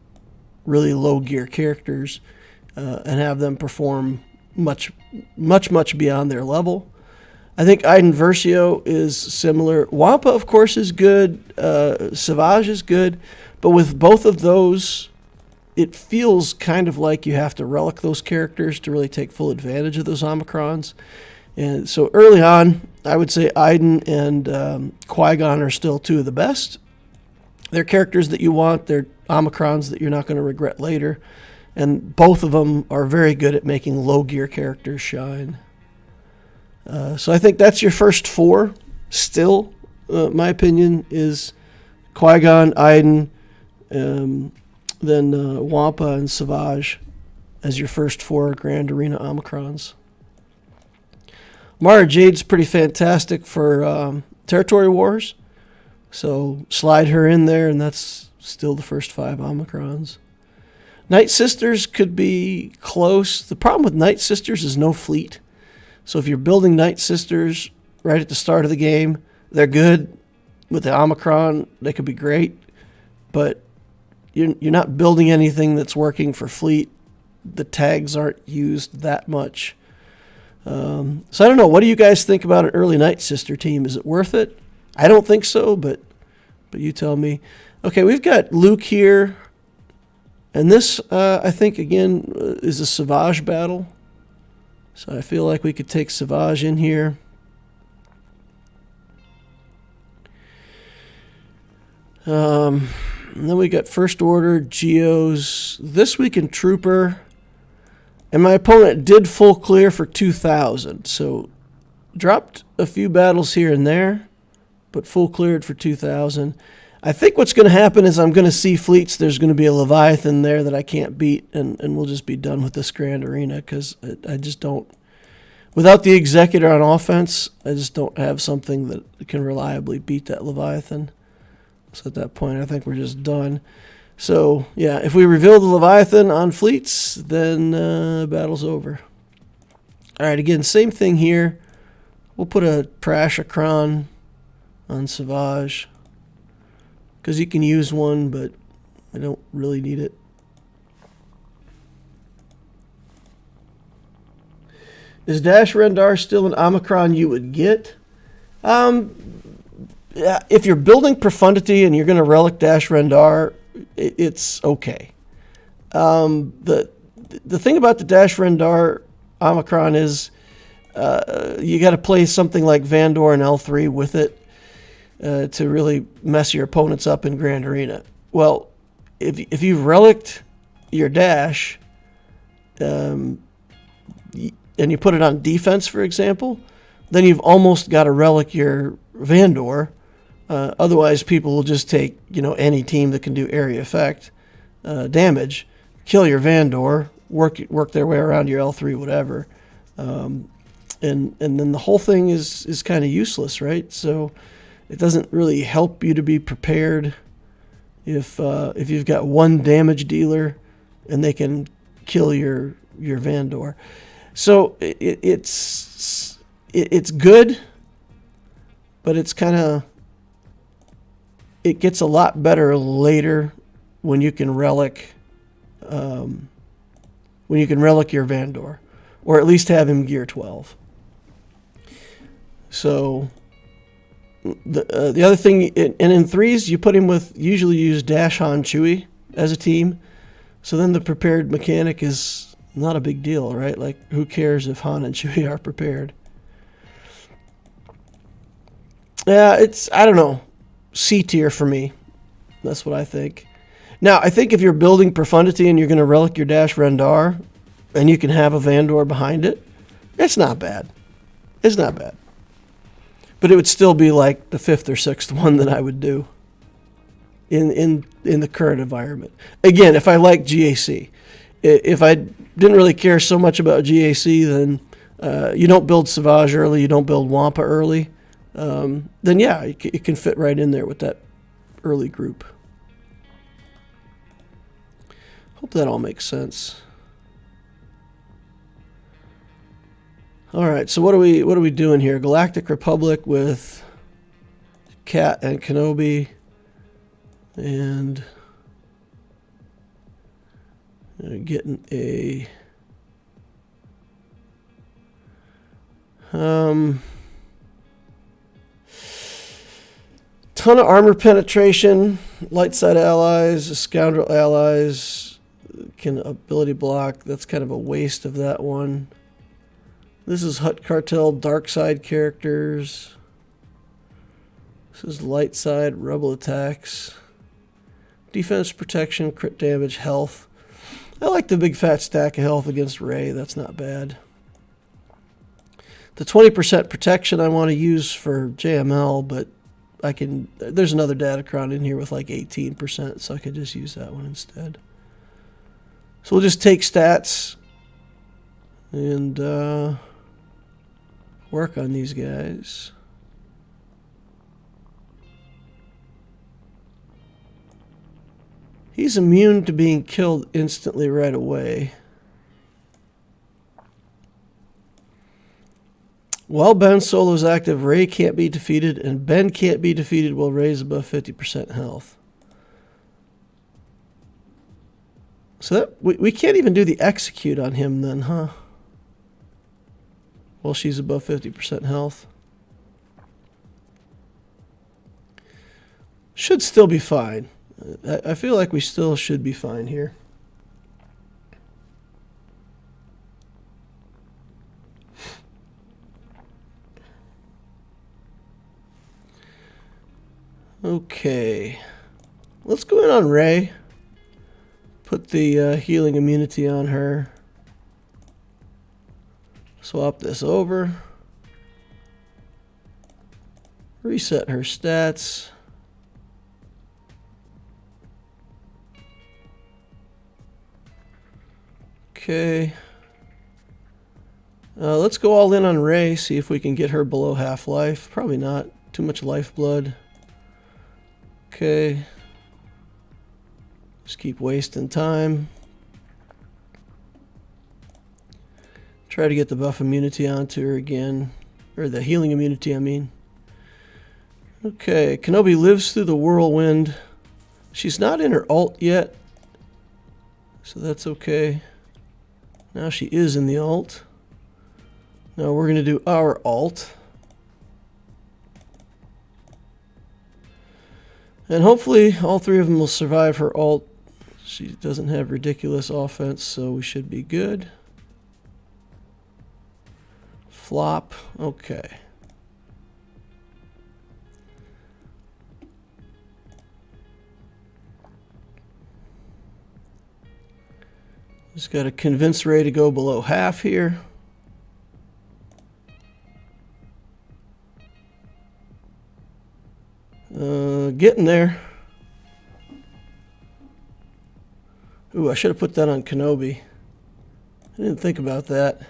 A: really low gear characters and have them perform much beyond their level. I think Iden Versio is similar. Wampa, of course, is good. Savage is good. But with both of those, it feels kind of like you have to relic those characters to really take full advantage of those Omicrons. And so early on, I would say Iden and Qui-Gon are still two of the best. They're characters that you want. They're Omicrons that you're not going to regret later. And both of them are very good at making low gear characters shine. So I think that's your first four. Still, my opinion is Qui-Gon, Iden, then Wampa and Savage as your first four Grand Arena Omicrons. Mara Jade's pretty fantastic for Territory Wars. So slide her in there, and that's still the first 5 Omicrons. Night Sisters could be close. The problem with Night Sisters is no fleet. So if you're building Night Sisters right at the start of the game, they're good. With the Omicron, they could be great. But you're not building anything that's working for fleet. The tags aren't used that much. So I don't know. What do you guys think about an early Night Sister team? Is it worth it? I don't think so, but you tell me. Okay, we've got Luke here. And this, I think, again, is a Savage battle. So I feel like we could take Savage in here. And then we got First Order, Geos. This week in Trooper. And my opponent did full clear for 2,000. So dropped a few battles here and there, but full cleared for 2,000. I think what's going to happen is I'm going to see fleets. There's going to be a Leviathan there that I can't beat, and we'll just be done with this Grand Arena because I just don't. Without the Executor on offense, I just don't have something that can reliably beat that Leviathan. So at that point, I think we're just done. So, yeah, if we reveal the Leviathan on fleets, then battle's over. All right, again, same thing here. We'll put a Trashacron on Savage because you can use one, but I don't really need it. Is Dash Rendar still an Omicron you would get? Yeah, if you're building Profundity and you're going to relic Dash Rendar, it's okay. The thing about the Dash Rendar Omicron is you got to play something like Vandor and L3 with it to really mess your opponents up in Grand Arena. Well, if you've relicked your Dash and you put it on defense, for example, then you've almost got to relic your Vandor. Otherwise, people will just take any team that can do area effect damage, kill your Vandor, work their way around your L3, whatever, and then the whole thing is kind of useless, right? So it doesn't really help you to be prepared if you've got one damage dealer and they can kill your Vandor. So it's good, but it's kind of. It gets a lot better later when you can relic your Vandor, or at least have him gear 12. So the other thing, and in threes, you put him with, usually use Dash Han Chewie as a team. So then the prepared mechanic is not a big deal, right? Like, who cares if Han and Chewie are prepared? Yeah, I don't know. C tier for me. That's what I think. Now, I think if you're building Profundity and you're going to relic your Dash Rendar and you can have a Vandor behind it, it's not bad. It's not bad. But it would still be like the 5th or 6th one that I would do in the current environment. Again, if I like GAC. If I didn't really care so much about GAC, then you don't build Savage early, you don't build Wampa early. Then yeah, it can fit right in there with that early group. Hope that all makes sense. All right, so what are we doing here? Galactic Republic with Cat and Kenobi, and getting a Ton of armor penetration, light side allies, scoundrel allies, can ability block. That's kind of a waste of that one. This is Hut Cartel dark side characters. This is light side rebel attacks. Defense, protection, crit damage, health. I like the big fat stack of health against Rey. That's not bad. The 20% protection I want to use for JML, but I can. There's another Datacron in here with like 18%, so I could just use that one instead. So we'll just take stats and work on these guys. He's immune to being killed instantly right away. While Ben Solo's active, Rey can't be defeated, and Ben can't be defeated while Rey's above 50% health. So that we can't even do the execute on him then, huh? While she's above 50% health. Should still be fine. I feel like we still should be fine here. Okay. Let's go in on Rey. Put the healing immunity on her. Swap this over. Reset her stats. Okay. Let's go all in on Rey, see if we can get her below half-life. Probably not. Too much lifeblood. Okay. Just keep wasting time. Try to get the buff immunity onto her again. Or the healing immunity, I mean. Okay, Kenobi lives through the whirlwind. She's not in her ult yet, so that's okay. Now she is in the ult. Now we're going to do our ult. And hopefully all three of them will survive her ult. She doesn't have ridiculous offense, so we should be good. Flop. Okay. Just got to convince Rey to go below half here. Getting there. Ooh, I should have put that on Kenobi. I didn't think about that.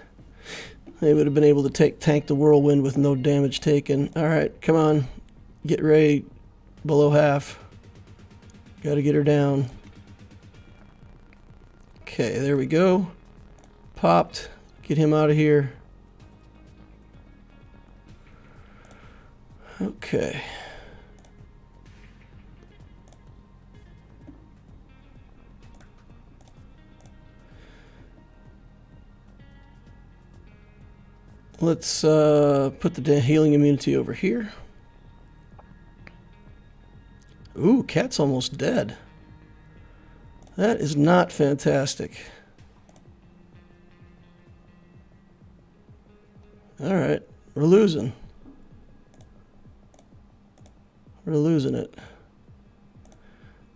A: They would have been able to tank the whirlwind with no damage taken. Alright, come on. Get Rey below half. Got to get her down. Okay, there we go. Popped. Get him out of here. Okay. Let's put the healing immunity over here. Ooh, Cat's almost dead. That is not fantastic. All right, we're losing. We're losing it.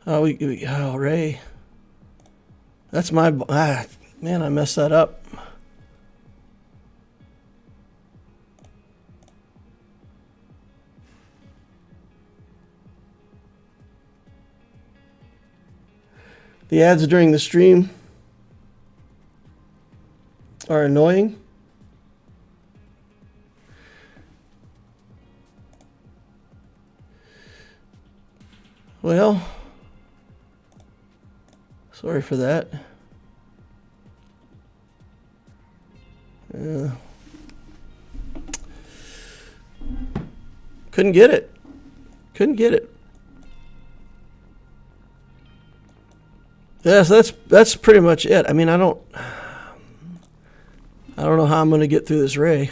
A: Oh, oh, Rey. That's my... man, I messed that up. The ads during the stream are annoying. Well, sorry for that. Couldn't get it. Couldn't get it. Yes, that's pretty much it. I mean, I don't know how I'm going to get through this Rey.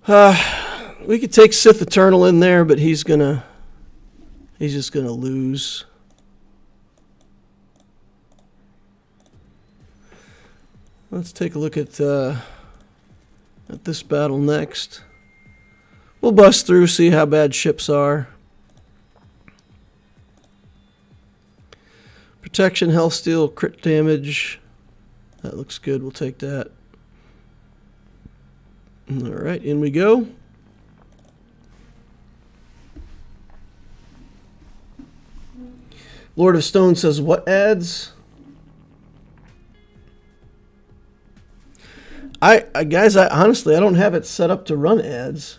A: We could take Sith Eternal in there, but he's just gonna lose. Let's take a look at this battle next. We'll bust through, see how bad ships are. Protection, health steal, crit damage. That looks good. We'll take that. All right, in we go. Lord of Stone says, what adds? Guys, honestly, I don't have it set up to run ads.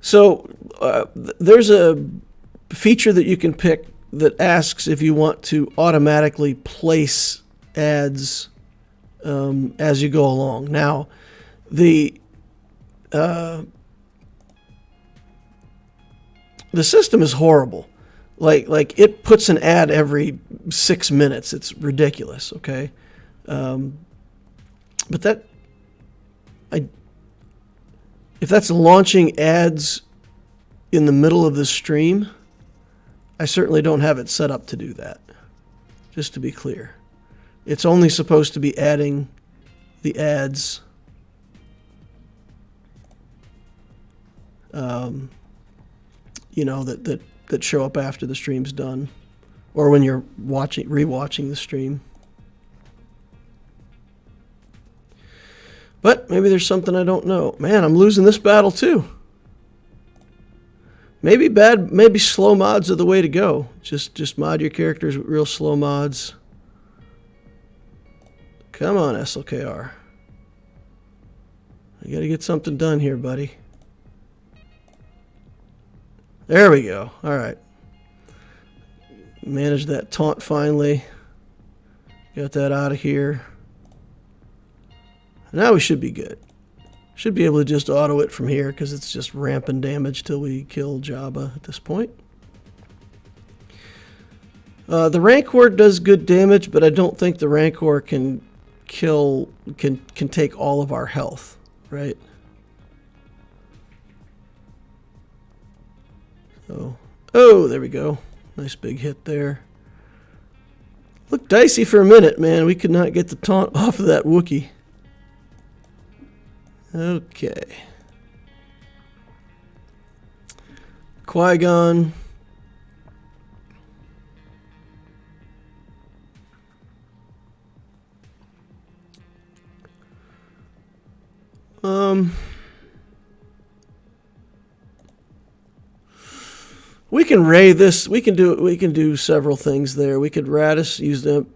A: So there's a feature that you can pick that asks if you want to automatically place ads as you go along. Now, the system is horrible. Like it puts an ad every 6 minutes. It's ridiculous. Okay. But if that's launching ads in the middle of the stream, I certainly don't have it set up to do that. Just to be clear, it's only supposed to be adding the ads that show up after the stream's done, or when you're rewatching the stream. But maybe there's something I don't know. Man, I'm losing this battle too. Maybe slow mods are the way to go. Just mod your characters with real slow mods. Come on, SLKR. I gotta get something done here, buddy. There we go. All right. Managed that taunt finally. Got that out of here. Now we should be good. Should be able to just auto it from here because it's just ramping damage till we kill Jabba at this point. The Rancor does good damage, but I don't think the Rancor can take all of our health, right? So, oh, there we go. Nice big hit there. Looked dicey for a minute, man. We could not get the taunt off of that Wookiee. Okay. Qui-Gon. We can ray this. We can do several things there. We could Radis, use the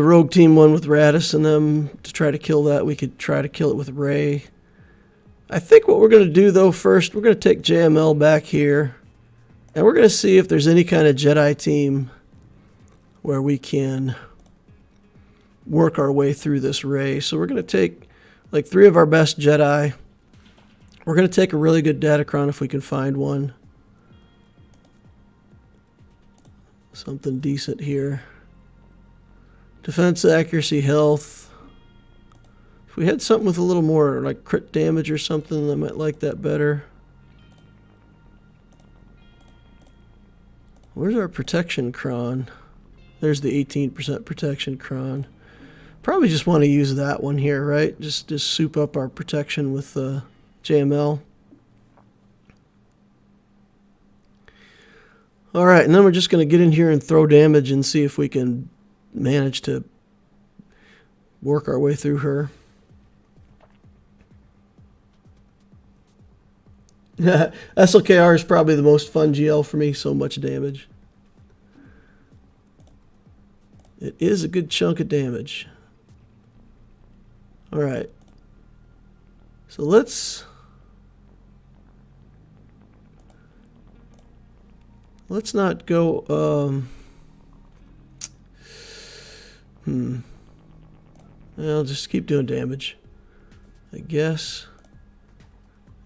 A: rogue team one with Radis and them to try to kill that. We could try to kill it with Rey. I think what we're going to do, though, first, we're going to take JML back here. And we're going to see if there's any kind of Jedi team where we can work our way through this Rey. So we're going to take, like, 3 of our best Jedi. We're going to take a really good Datacron if we can find one. Something decent here. Defense, accuracy, health. If we had something with a little more like crit damage or something, I might like that better. Where's our protection cron? There's the 18% protection cron. Probably just want to use that one here, right? Just soup up our protection with JML. All right, and then we're just going to get in here and throw damage and see if we can manage to work our way through her. SLKR is probably the most fun GL for me, so much damage. It is a good chunk of damage. All right. So let's not go I'll just keep doing damage, I guess.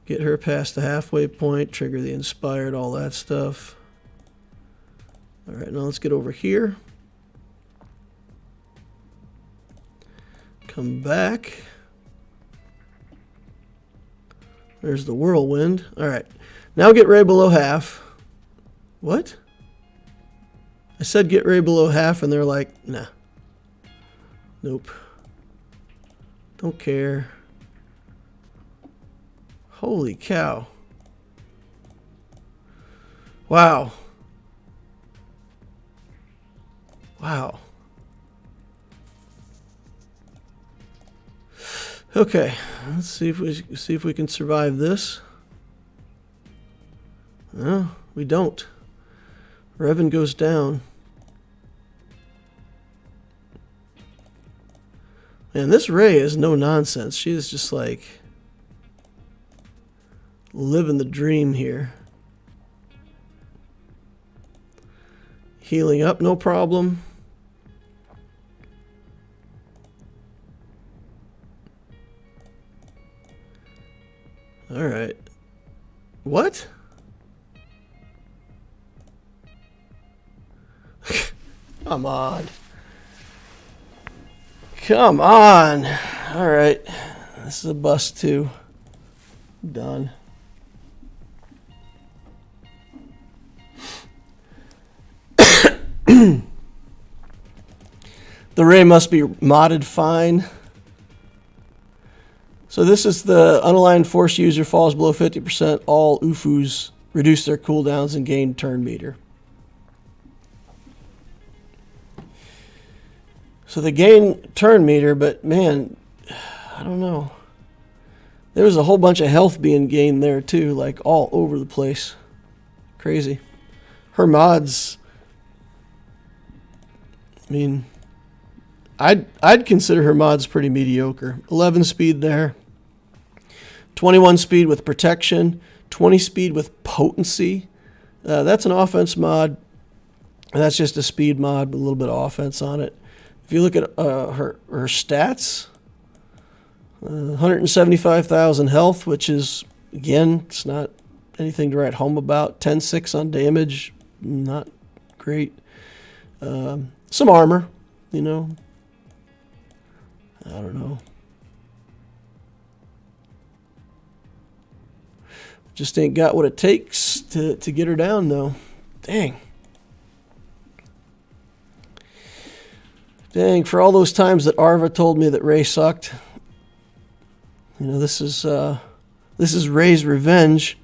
A: Get her past the halfway point, trigger the inspired, all that stuff. All right, now let's get over here. Come back. There's the whirlwind. All right. Now get Ray below half. What? I said get Ray below half, and they're like, nah. Nope. Don't care. Holy cow. Wow. Wow. Okay, let's see if we can survive this. No, we don't. Revan goes down. Man, this Rey is no nonsense. She is just like living the dream here. Healing up, no problem. All right. What? Come on. Come on. All right. This is a bust too. Done. The Rey must be modded fine. So this is the unaligned force user falls below 50%. All UFUs reduce their cooldowns and gain turn meter. So they gain turn meter, but man, I don't know. There was a whole bunch of health being gained there too, like all over the place. Crazy. Her mods, I mean, I'd consider her mods pretty mediocre. 11 speed there. 21 speed with protection. 20 speed with potency. That's an offense mod. And that's just a speed mod with a little bit of offense on it. If you look at her stats, 175,000 health, which is, again, it's not anything to write home about. 10-6 on damage, not great. Some armor, you know. I don't know. Just ain't got what it takes to get her down, though. Dang. Dang, for all those times that Arva told me that Rey sucked. You know, this is Rey's revenge.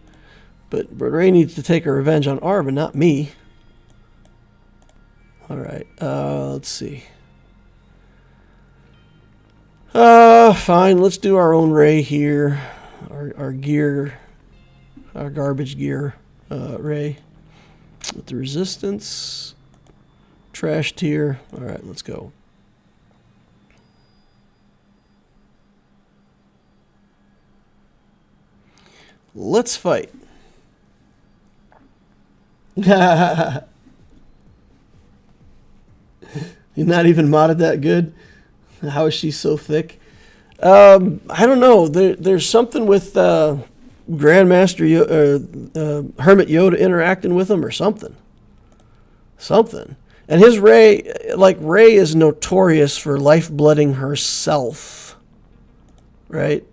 A: But Rey needs to take her revenge on Arva, not me. All right, let's see. Fine, let's do our own Rey here. Our gear, our garbage gear Rey. With the resistance. Trash tier. All right, let's go. Let's fight. You're not even modded that good? How is she so thick? I don't know. There's something with Grandmaster Hermit Yoda interacting with him or something. Something. And his Rey, like Rey is notorious for lifeblooding herself. Right?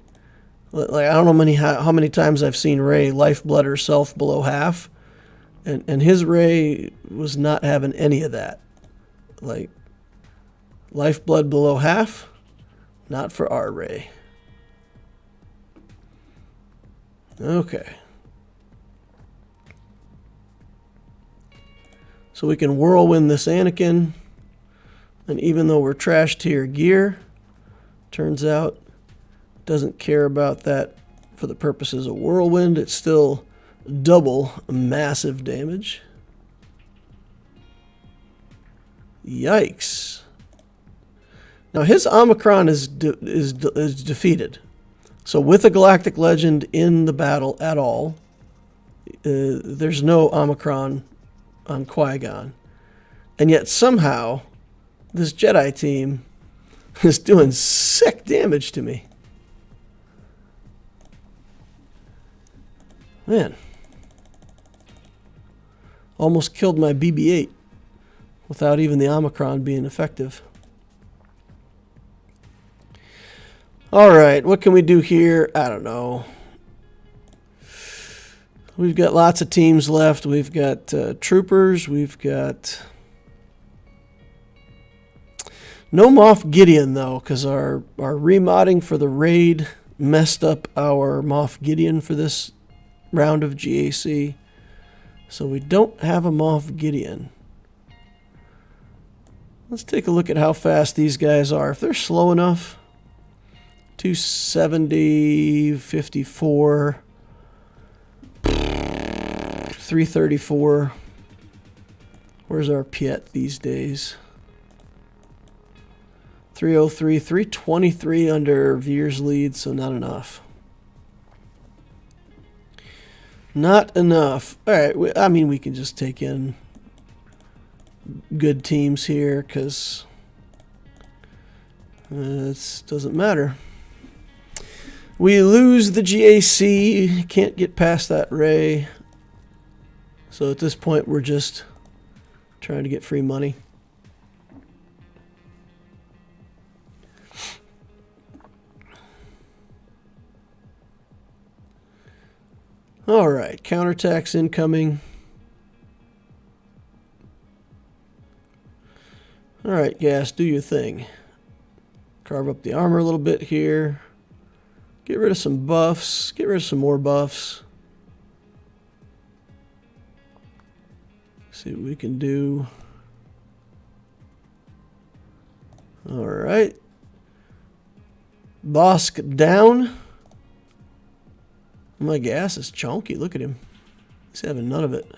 A: Like I don't know how many times I've seen Rey lifeblood herself below half. And his Rey was not having any of that. Like, lifeblood below half, not for our Rey. Okay. So we can whirlwind this Anakin. And even though we're trash tier gear, turns out doesn't care about that for the purposes of whirlwind. It's still double massive damage. Yikes. Now his Omicron is defeated. So with a Galactic Legend in the battle at all, there's no Omicron on Qui-Gon. And yet somehow this Jedi team is doing sick damage to me. Man. Almost killed my BB-8 without even the Omicron being effective. All right, what can we do here? I don't know. We've got lots of teams left. We've got troopers. We've got no Moff Gideon though, because our remodding for the raid messed up our Moff Gideon for this round of GAC. So we don't have a Moff Gideon. Let's take a look at how fast these guys are. If they're slow enough, 270, 54, 334. Where's our Piet these days? 303, 323 under Veer's lead, so not enough. Not enough. All right, I mean, we can just take in good teams here because it doesn't matter. We lose the GAC. Can't get past that ray. So at this point, we're just trying to get free money. All right, counterattacks incoming. All right, Gas, do your thing. Carve up the armor a little bit here. Get rid of some buffs. Get rid of some more buffs. See what we can do. All right. Bosk down. My Gas is chunky. Look at him. He's having none of it.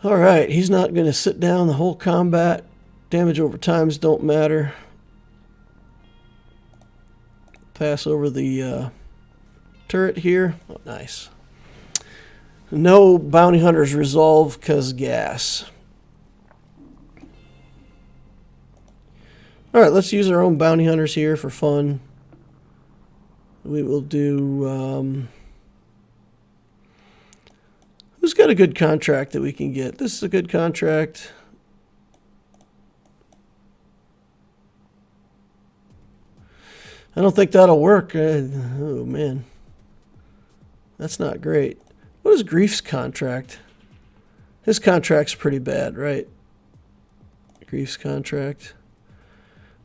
A: All right. He's not going to sit down the whole combat. Damage over times don't matter. Pass over the turret here. Oh, nice. No bounty hunters resolve because gas. All right, let's use our own bounty hunters here for fun. We will do... who's got a good contract that we can get? This is a good contract. I don't think that'll work. Oh, man. That's not great. What is Grief's contract? His contract's pretty bad, right? Grief's contract.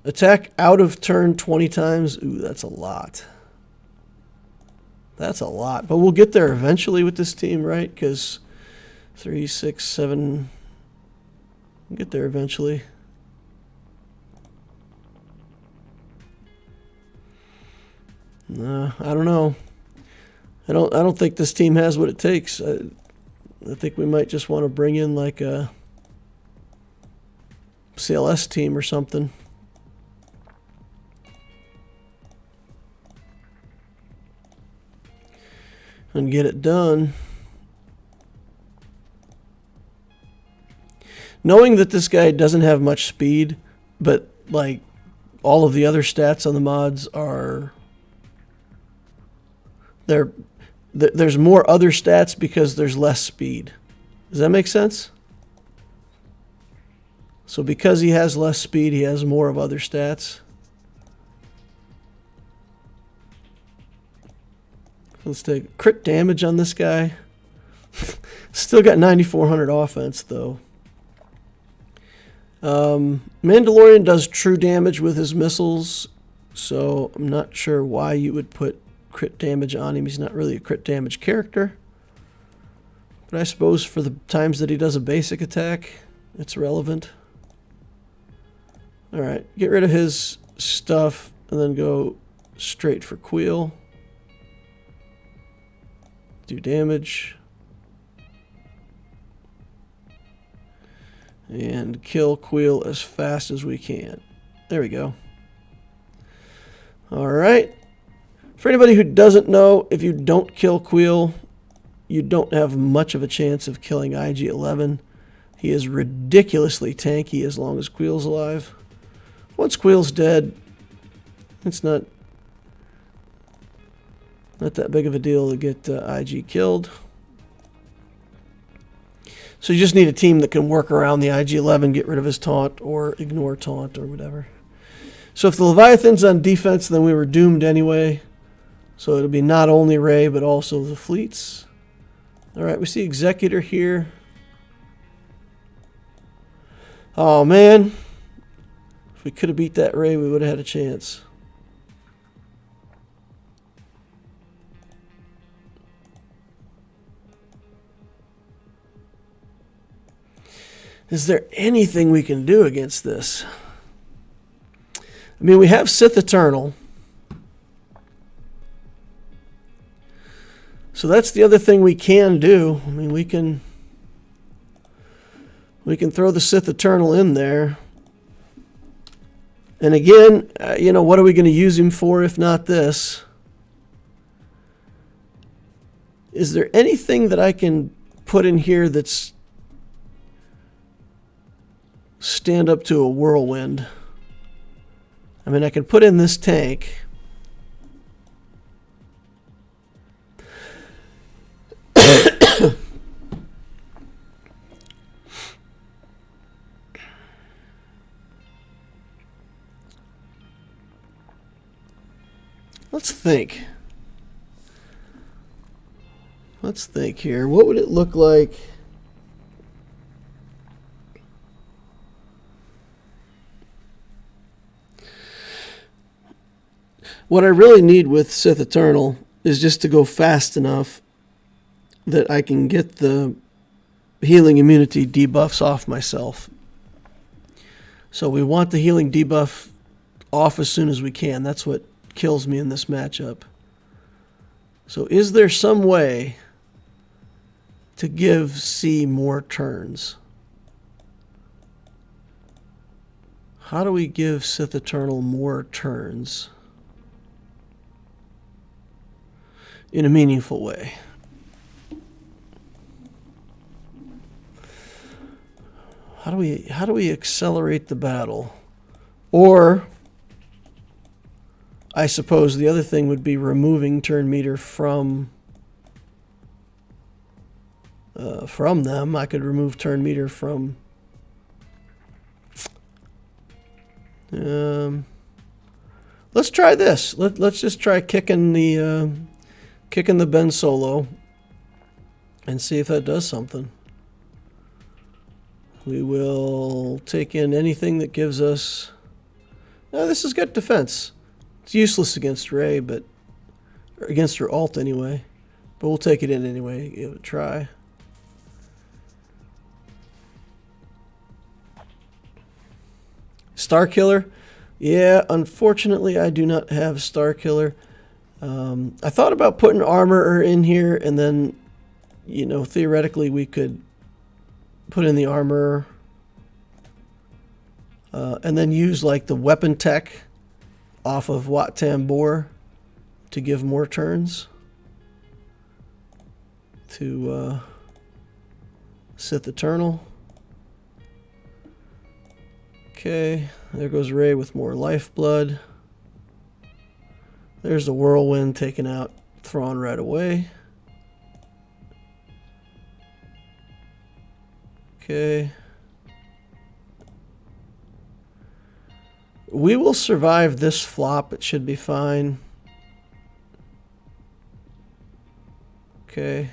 A: Attack out of turn 20 times. Ooh, that's a lot. That's a lot. But we'll get there eventually with this team, right? Because 3, 6, 7... We'll get there eventually. I don't know. I don't think this team has what it takes. I think we might just want to bring in like a CLS team or something. And get it done. Knowing that this guy doesn't have much speed, but like all of the other stats on the mods are... There's more other stats because there's less speed. Does that make sense? So because he has less speed, he has more of other stats. Let's take crit damage on this guy. Still got 9,400 offense though. Mandalorian does true damage with his missiles, so I'm not sure why you would put crit damage on him. He's not really a crit damage character. But I suppose for the times that he does a basic attack, it's relevant. Alright, get rid of his stuff and then go straight for Queel. Do damage. And kill Queel as fast as we can. There we go. Alright. For anybody who doesn't know, if you don't kill Queel, you don't have much of a chance of killing IG-11. He is ridiculously tanky as long as Queel's alive. Once Queel's dead, it's not that big of a deal to get IG killed. So you just need a team that can work around the IG-11, get rid of his taunt, or ignore taunt, or whatever. So if the Leviathan's on defense, then we were doomed anyway. So it'll be not only Rey, but also the fleets. Alright, we see Executor here. Oh, man. If we could have beat that Rey, we would have had a chance. Is there anything we can do against this? I mean, we have Sith Eternal. So that's the other thing we can do. I mean, we can throw the Sith Eternal in there. And again, you know, what are we going to use him for if not this? Is there anything that I can put in here that's stand up to a whirlwind? I mean, I can put in this tank. Let's think. Let's think here. What would it look like? What I really need with Sith Eternal is just to go fast enough that I can get the healing immunity debuffs off myself. So we want the healing debuff off as soon as we can. That's what kills me in this matchup. So is there some way to give C more turns? How do we give Sith Eternal more turns in a meaningful way? How do we accelerate the battle? Or I suppose the other thing would be removing turn meter from them. I could remove turn meter from let's try this. Let's just try kicking the Ben Solo and see if that does something. We will take in anything that gives us... this has got defense. It's useless against Rey, but... or against her ult anyway. But we'll take it in anyway. Give it a try. Star Killer? Yeah, unfortunately I do not have Star Killer. I thought about putting Armorer in here, and then, you know, theoretically we could put in the Armorer and then use like the weapon tech off of Wat Tambor to give more turns to Sith Eternal. Okay, there goes Rey with more lifeblood. There's the Whirlwind taken out Thrawn right away. Okay. We will survive this flop. It should be fine. Okay.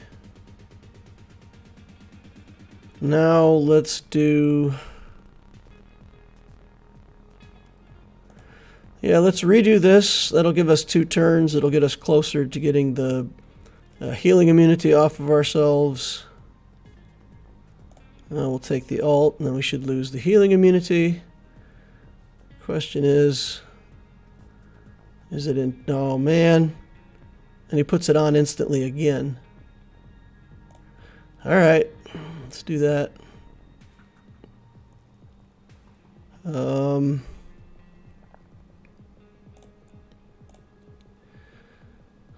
A: Now let's do... yeah, let's redo this. That'll give us 2 turns. It'll get us closer to getting the healing immunity off of ourselves. We'll take the ult, and then we should lose the healing immunity. Question is it in... oh, man. And he puts it on instantly again. All right, let's do that.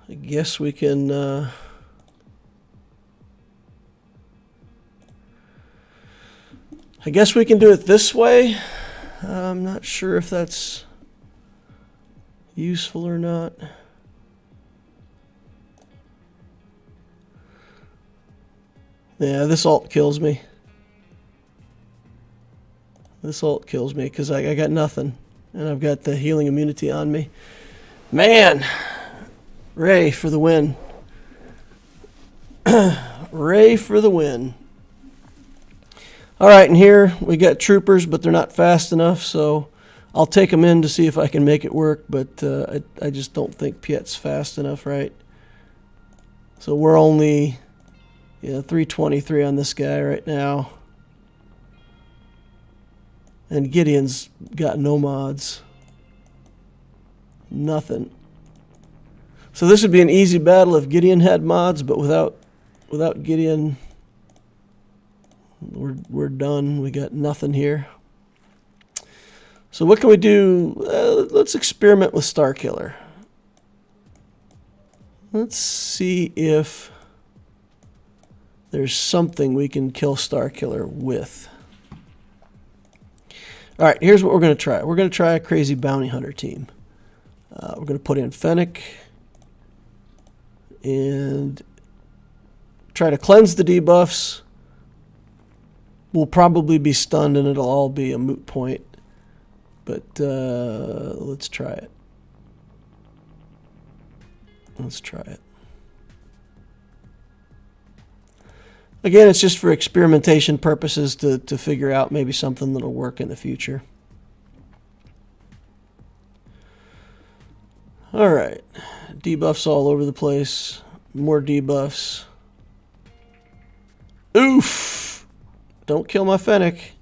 A: I guess we can... I guess we can do it this way. I'm not sure if that's useful or not. Yeah, this ult kills me. This ult kills me because I got nothing. and I've got the healing immunity on me. Man, Ray for the win. Ray for the win. All right, and here we got troopers, but they're not fast enough, so I'll take them in to see if I can make it work, but I just don't think Piet's fast enough, right? So we're only 323 on this guy right now. And Gideon's got no mods. Nothing. So this would be an easy battle if Gideon had mods, but without Gideon, we're done. We got nothing here. So what can we do? Let's experiment with Starkiller. Let's see if there's something we can kill Starkiller with. All right, here's what we're going to try. We're going to try a crazy bounty hunter team. We're going to put in Fennec and try to cleanse the debuffs. We'll probably be stunned and it'll all be a moot point. But let's try it. Let's try it. Again, it's just for experimentation purposes to figure out maybe something that'll work in the future. All right. Debuffs all over the place. More debuffs. Oof! Don't kill my Fennec.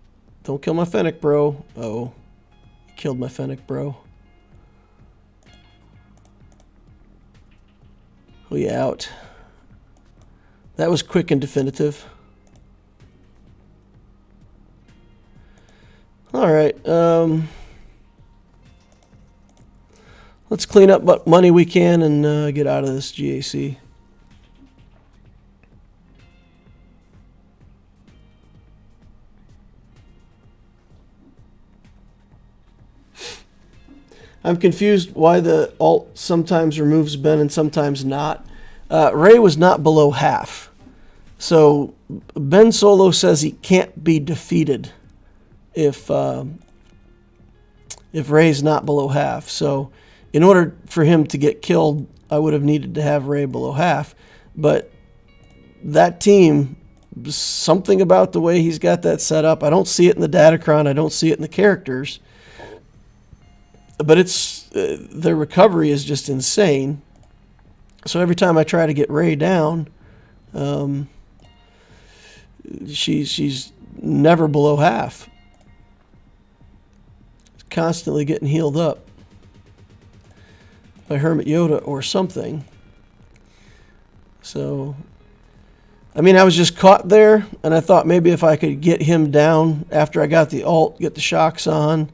A: Don't kill my Fennec, bro. Oh. You killed my Fennec, bro. Oh, yeah, out. That was quick and definitive. All right. Let's clean up what money we can and get out of this GAC. I'm confused why the alt sometimes removes Ben and sometimes not. Ray was not below half. So Ben Solo says he can't be defeated if Ray's not below half. So in order for him to get killed, I would have needed to have Ray below half. But that team, something about the way he's got that set up, I don't see it in the Datacron, I don't see it in the characters. But it's their recovery is just insane. So every time I try to get Ray down, she's never below half. Constantly getting healed up by Hermit Yoda or something. So, I mean, I was just caught there, and I thought maybe if I could get him down after I got the ult, get the shocks on,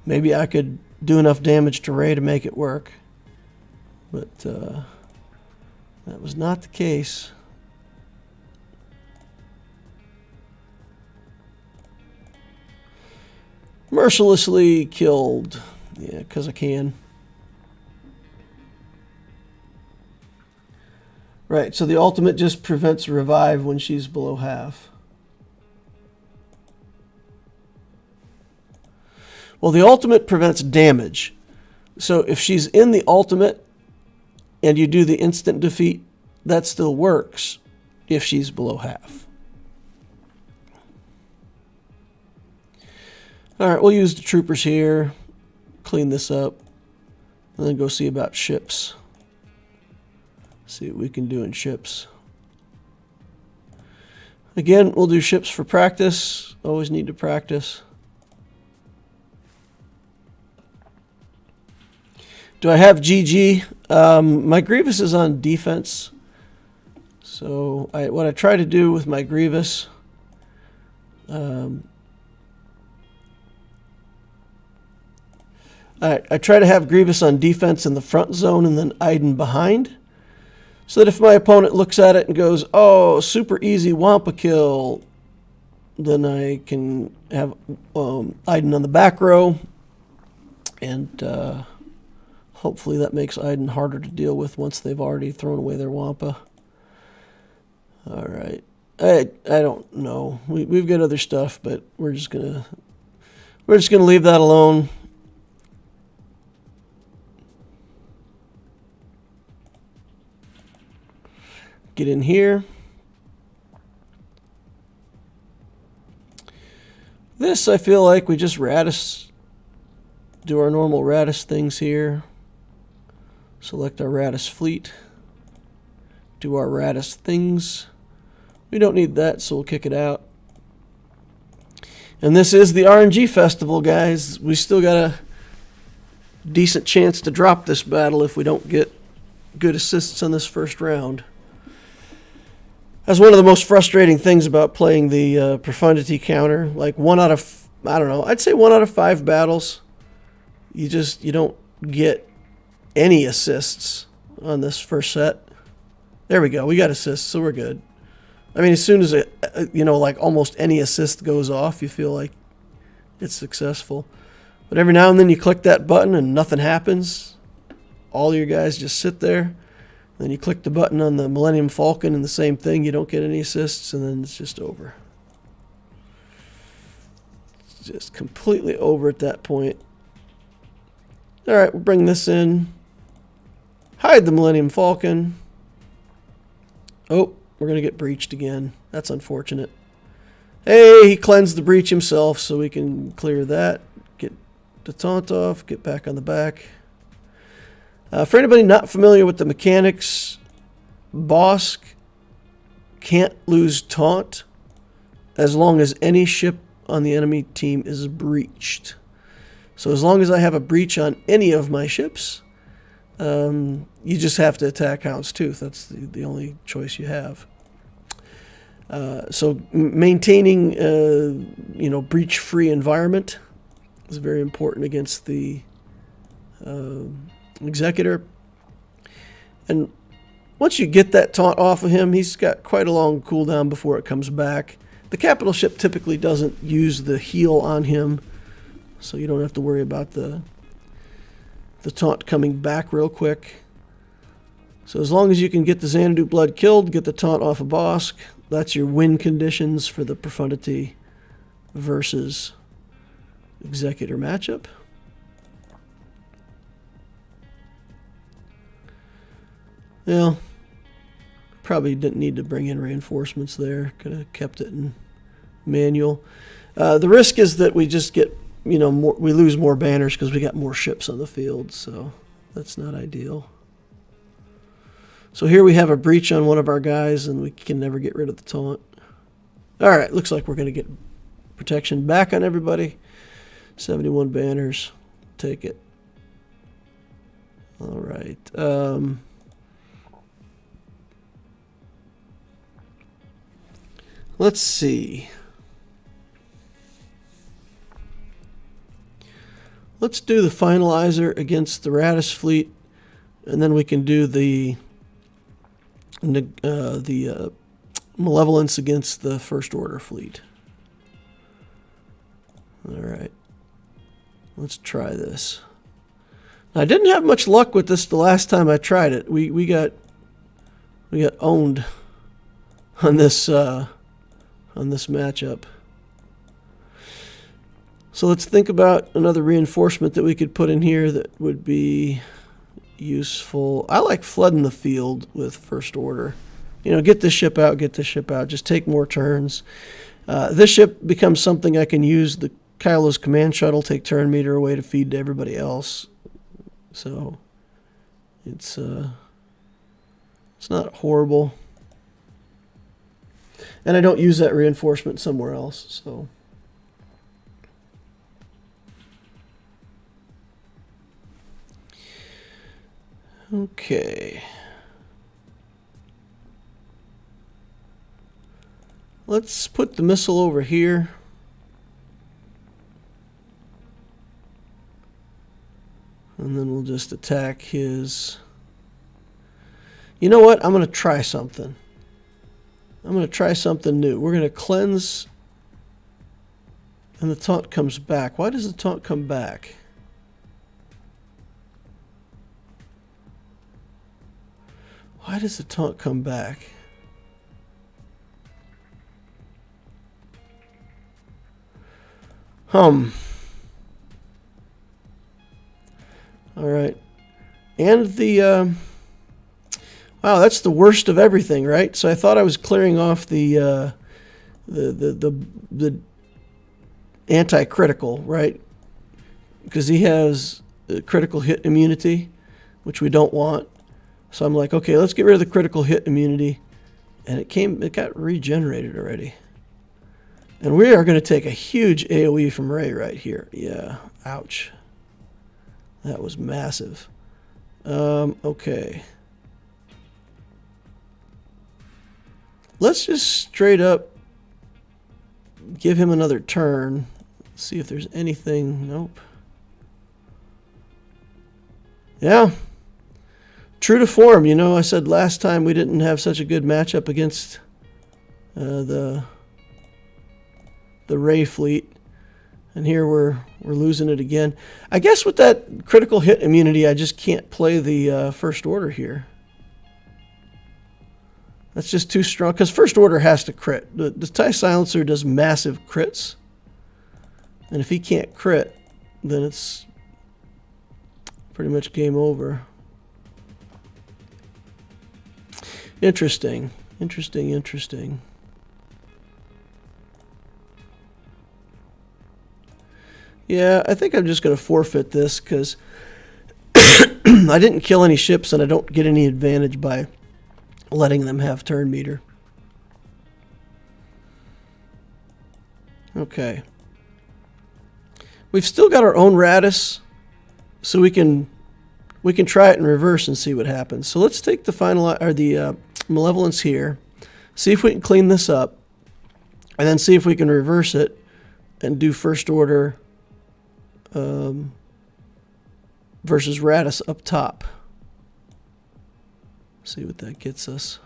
A: maybe I could do enough damage to Ray to make it work. But that was not the case. Mercilessly killed. Yeah, because I can. Right, so the ultimate just prevents revive when she's below half. Well, the ultimate prevents damage. So if she's in the ultimate and you do the instant defeat, that still works if she's below half. All right, we'll use the troopers here, clean this up, and then go see about ships. See what we can do in ships. Again, we'll do ships for practice. Always need to practice. Do I have GG? My Grievous is on defense. So what I try to do with my Grievous, I try to have Grievous on defense in the front zone and then Iden behind. So that if my opponent looks at it and goes, oh, super easy Wampa kill, then I can have Iden on the back row. And hopefully that makes Iden harder to deal with once they've already thrown away their Wampa. All right. I don't know. We've got other stuff, but we're just gonna leave that alone. Get in here. This, I feel like we just Radis, do our normal Radis things here. Select our Radis fleet. Do our Radis things. We don't need that, so we'll kick it out. And this is the RNG festival, guys. We still got a decent chance to drop this battle if we don't get good assists on this first round. That's one of the most frustrating things about playing the profundity counter. Like 1 out of, I don't know, I'd say 1 out of 5 battles, you don't get any assists on this first set. There we go. We got assists, so we're good. I mean, as soon as like almost any assist goes off, you feel like it's successful. But every now and then you click that button and nothing happens. All your guys just sit there. Then you click the button on the Millennium Falcon and the same thing. You don't get any assists, and then it's just over. It's just completely over at that point. All right, we'll bring this in. Hide the Millennium Falcon. Oh, we're going to get breached again. That's unfortunate. Hey, he cleansed the breach himself, so we can clear that. Get the taunt off. Get back on the back. For anybody not familiar with the mechanics, Bosk can't lose taunt as long as any ship on the enemy team is breached. So as long as I have a breach on any of my ships, you just have to attack Houndstooth. That's the only choice you have. So maintaining breach-free environment is very important against the Executor. And once you get that taunt off of him, he's got quite a long cooldown before it comes back. The capital ship typically doesn't use the heal on him, so you don't have to worry about the taunt coming back real quick. So as long as you can get the Xanadu Blood killed, get the taunt off of Bosk, that's your win conditions for the Profundity versus Executor matchup. Well, probably didn't need to bring in reinforcements there. Could have kept it in manual. The risk is that we just get, we lose more banners because we got more ships on the field, so that's not ideal. So here we have a breach on one of our guys, and we can never get rid of the taunt. All right, looks like we're going to get protection back on everybody. 71 banners. Take it. All right. Let's see. Let's do the finalizer against the Radis fleet, and then we can do the malevolence against the First Order fleet. All right. Let's try this. I didn't have much luck with this the last time I tried it. We got owned on this matchup. So let's think about another reinforcement that we could put in here that would be useful. I like flooding the field with First Order. Get this ship out, get this ship out. Just take more turns. This ship becomes something I can use the Kylo's command shuttle, take turn meter away to feed to everybody else. So it's not horrible. And I don't use that reinforcement somewhere else, so. Okay. Let's put the missile over here. And then we'll just attack his. You know what? I'm going to try something. I'm going to try something new. We're going to cleanse, and the taunt comes back. Why does the taunt come back? Why does the taunt come back? All right. And the... Wow, that's the worst of everything, right? So I thought I was clearing off the anti-critical, right? Because he has critical hit immunity, which we don't want. So I'm like, okay, let's get rid of the critical hit immunity. And it got regenerated already. And we are going to take a huge AoE from Ray right here. Yeah, ouch. That was massive. Okay. Let's just straight up give him another turn. See if there's anything. Nope. Yeah. True to form. You know, I said last time we didn't have such a good matchup against the Ray fleet. And here we're losing it again. I guess with that critical hit immunity, I just can't play the First Order here. That's just too strong, because First Order has to crit. The TIE Silencer does massive crits. And if he can't crit, then it's pretty much game over. Interesting. Interesting. Yeah, I think I'm just going to forfeit this because I didn't kill any ships and I don't get any advantage by letting them have turn meter. Okay. We've still got our own Radis, so we can try it in reverse and see what happens. So let's take the final or the Malevolence here, see if we can clean this up, and then see if we can reverse it and do First Order versus Radis up top. See what that gets us.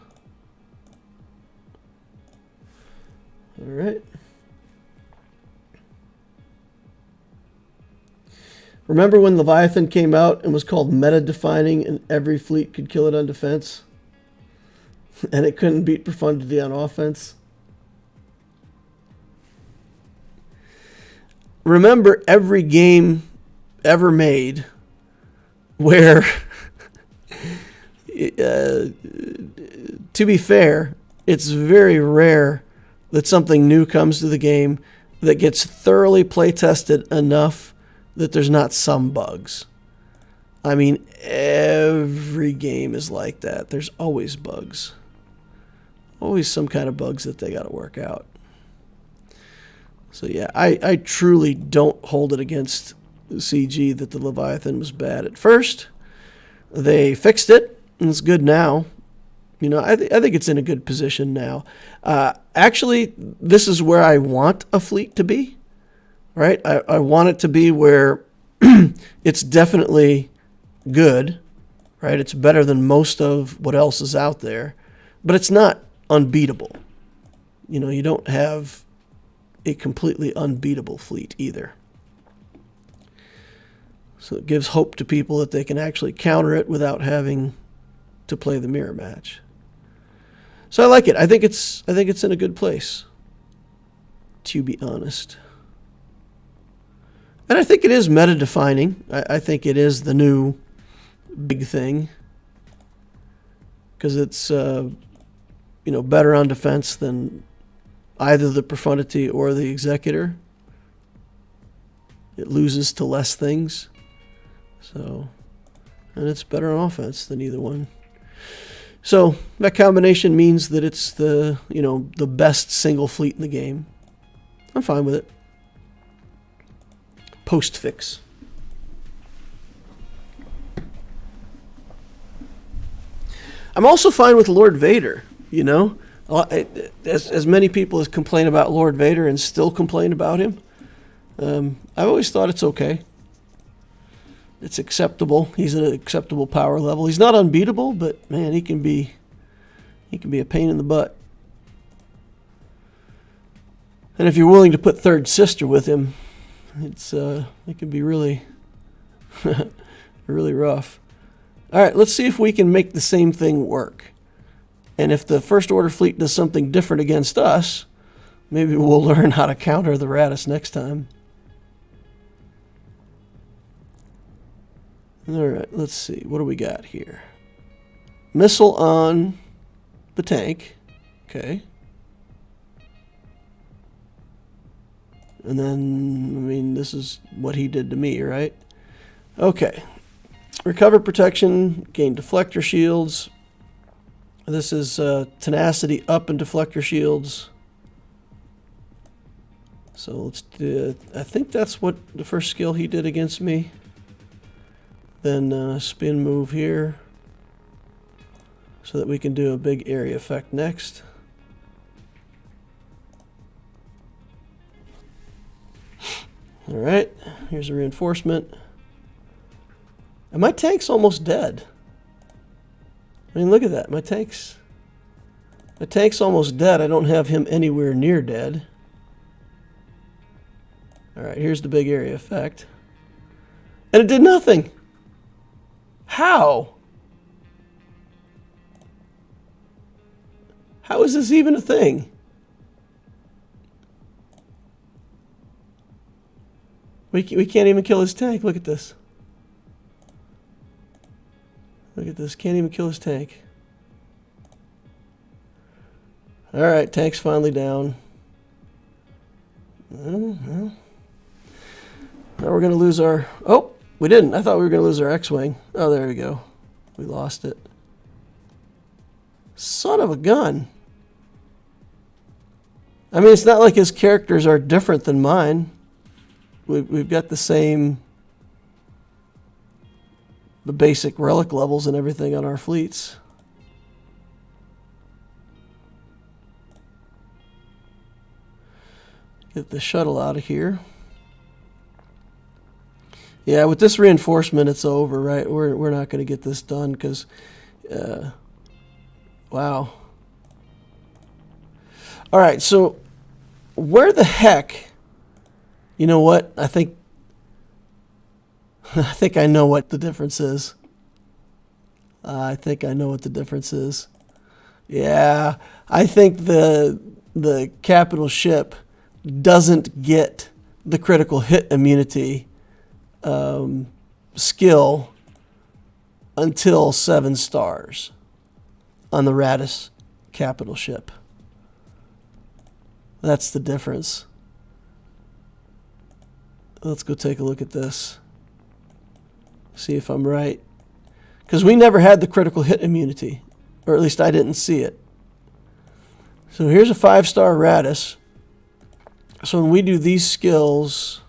A: All right. Remember when Leviathan came out and was called meta-defining and every fleet could kill it on defense? And it couldn't beat Profundity on offense? Remember every game ever made where, to be fair, it's very rare that something new comes to the game that gets thoroughly play-tested enough that there's not some bugs. I mean, every game is like that. There's always bugs. Always some kind of bugs that they got to work out. So yeah, I truly don't hold it against CG that the Leviathan was bad at first. They fixed it, and it's good now. You know, I think it's in a good position now. Actually, this is where I want a fleet to be. Right? I want it to be where it's definitely good, right? It's better than most of what else is out there, but it's not unbeatable. You know, you don't have a completely unbeatable fleet either. So it gives hope to people that they can actually counter it without having to play the mirror match. So I like it. I think it's in a good place, to be honest. And I think it is meta-defining. I think it is the new big thing. Because it's, better on defense than either the Profundity or the Executor. It loses to less things. So, and it's better on offense than either one. So that combination means that it's the best single fleet in the game. I'm fine with it. Postfix. I'm also fine with Lord Vader, you know. As many people as complain about Lord Vader and still complain about him, I've always thought it's okay. It's acceptable. He's at an acceptable power level. He's not unbeatable, but man, he can be a pain in the butt. And if you're willing to put Third Sister with him, it can be really, really rough. All right, let's see if we can make the same thing work. And if the First Order fleet does something different against us, maybe we'll learn how to counter the Radis next time. All right, let's see. What do we got here? Missile on the tank. Okay. And then, I mean, this is what he did to me, right? Okay. Recover protection, gain deflector shields. This is tenacity up and deflector shields. So let's do, I think that's what the first skill he did against me. Then spin move here so that we can do a big area effect next. All right, here's a reinforcement. And my tank's almost dead. I mean, look at that. My tank's almost dead. I don't have him anywhere near dead. All right, here's the big area effect. And it did nothing. How? How is this even a thing? We can't even kill his tank. Look at this. Look at this. Can't even kill his tank. All right, tank's finally down. Well, now we're going to lose our... Oh, we didn't. I thought we were going to lose our X-Wing. Oh, there we go. We lost it. Son of a gun. I mean, it's not like his characters are different than mine. We've got the same... the basic relic levels and everything on our fleets. Get the shuttle out of here. Yeah, with this reinforcement, it's over, right? We're not going to get this done because, wow. All right, so where the heck? You know what? I think I know what the difference is. I think I know what the difference is. Yeah, I think the capital ship doesn't get the critical hit immunity skill until 7 stars on the Radis capital ship. That's the difference. Let's go take a look at this. See if I'm right. Because we never had the critical hit immunity. Or at least I didn't see it. So here's a 5-star Radis. So when we do these skills...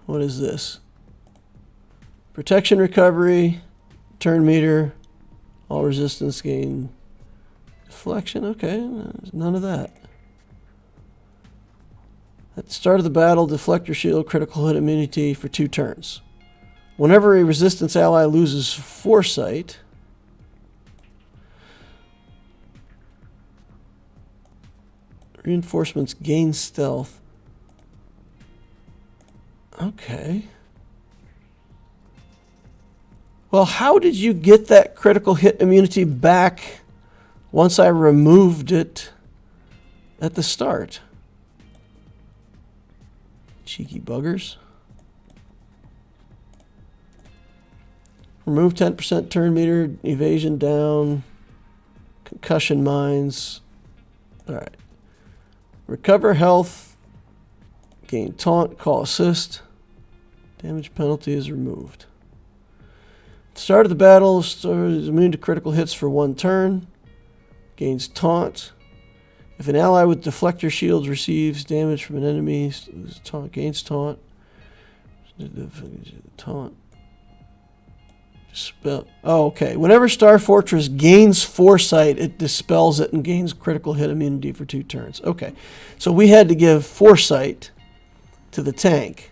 A: What is this? Protection recovery, turn meter, all resistance gain, deflection. Okay, none of that. At the start of the battle, deflector shield, critical hit immunity for 2 turns. Whenever a resistance ally loses foresight, reinforcements gain stealth. Okay. Well, how did you get that critical hit immunity back once I removed it at the start? Cheeky buggers. Remove 10% turn meter, evasion down, concussion mines. All right. Recover health, gain taunt, call assist. Damage penalty is removed. At the start of the battle, Star is immune to critical hits for 1 turn. Gains taunt. If an ally with deflector shields receives damage from an enemy, gains taunt. Taunt. Dispel. Oh, okay. Whenever Star Fortress gains foresight, it dispels it and gains critical hit immunity for 2 turns. Okay. So we had to give foresight to the tank,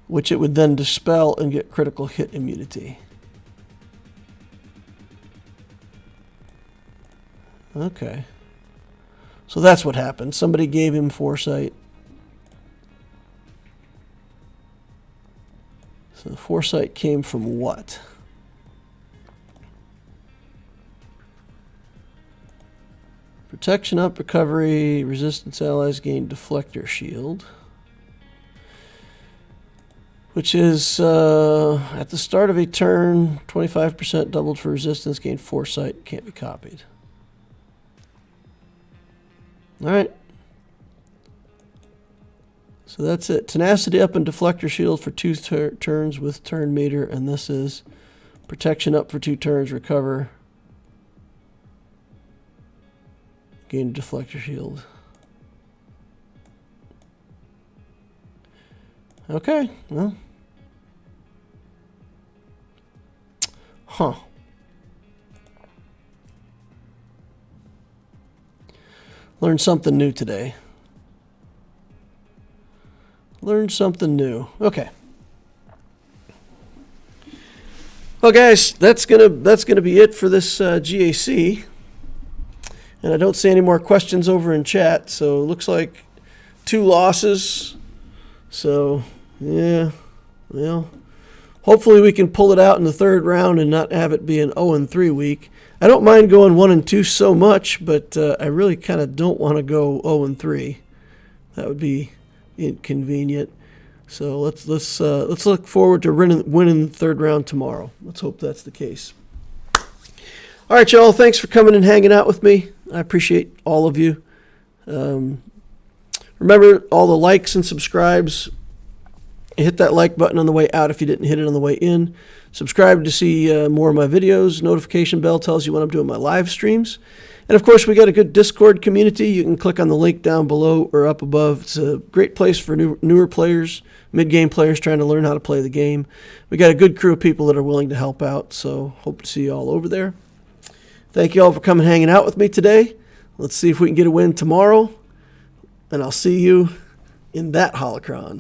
A: which it would then dispel and get critical hit immunity. Okay. So that's what happened. Somebody gave him foresight. So the foresight came from what? Protection up, recovery, resistance allies gain deflector shield. which is at the start of a turn, 25% doubled for resistance, gain foresight, can't be copied. All right. So that's it. Tenacity up and deflector shield for 2 turns with turn meter, and this is protection up for 2 turns, recover, gain deflector shield. Okay, well. Huh. Learned something new today. Learned something new. Okay. Well, guys, that's gonna be it for this GAC. And I don't see any more questions over in chat, so it looks like 2 losses. So, yeah, well, hopefully we can pull it out in the 3rd round and not have it be an 0-3 week. I don't mind going 1-2 so much, but I really kind of don't want to go 0-3. That would be inconvenient. So let's look forward to winning the 3rd round tomorrow. Let's hope that's the case. All right, y'all. Thanks for coming and hanging out with me. I appreciate all of you. Remember all the likes and subscribes. Hit that like button on the way out if you didn't hit it on the way in. Subscribe to see more of my videos. Notification bell tells you when I'm doing my live streams. And, of course, we got a good Discord community. You can click on the link down below or up above. It's a great place for newer players, mid-game players trying to learn how to play the game. We got a good crew of people that are willing to help out, so hope to see you all over there. Thank you all for coming and hanging out with me today. Let's see if we can get a win tomorrow, and I'll see you in that holocron.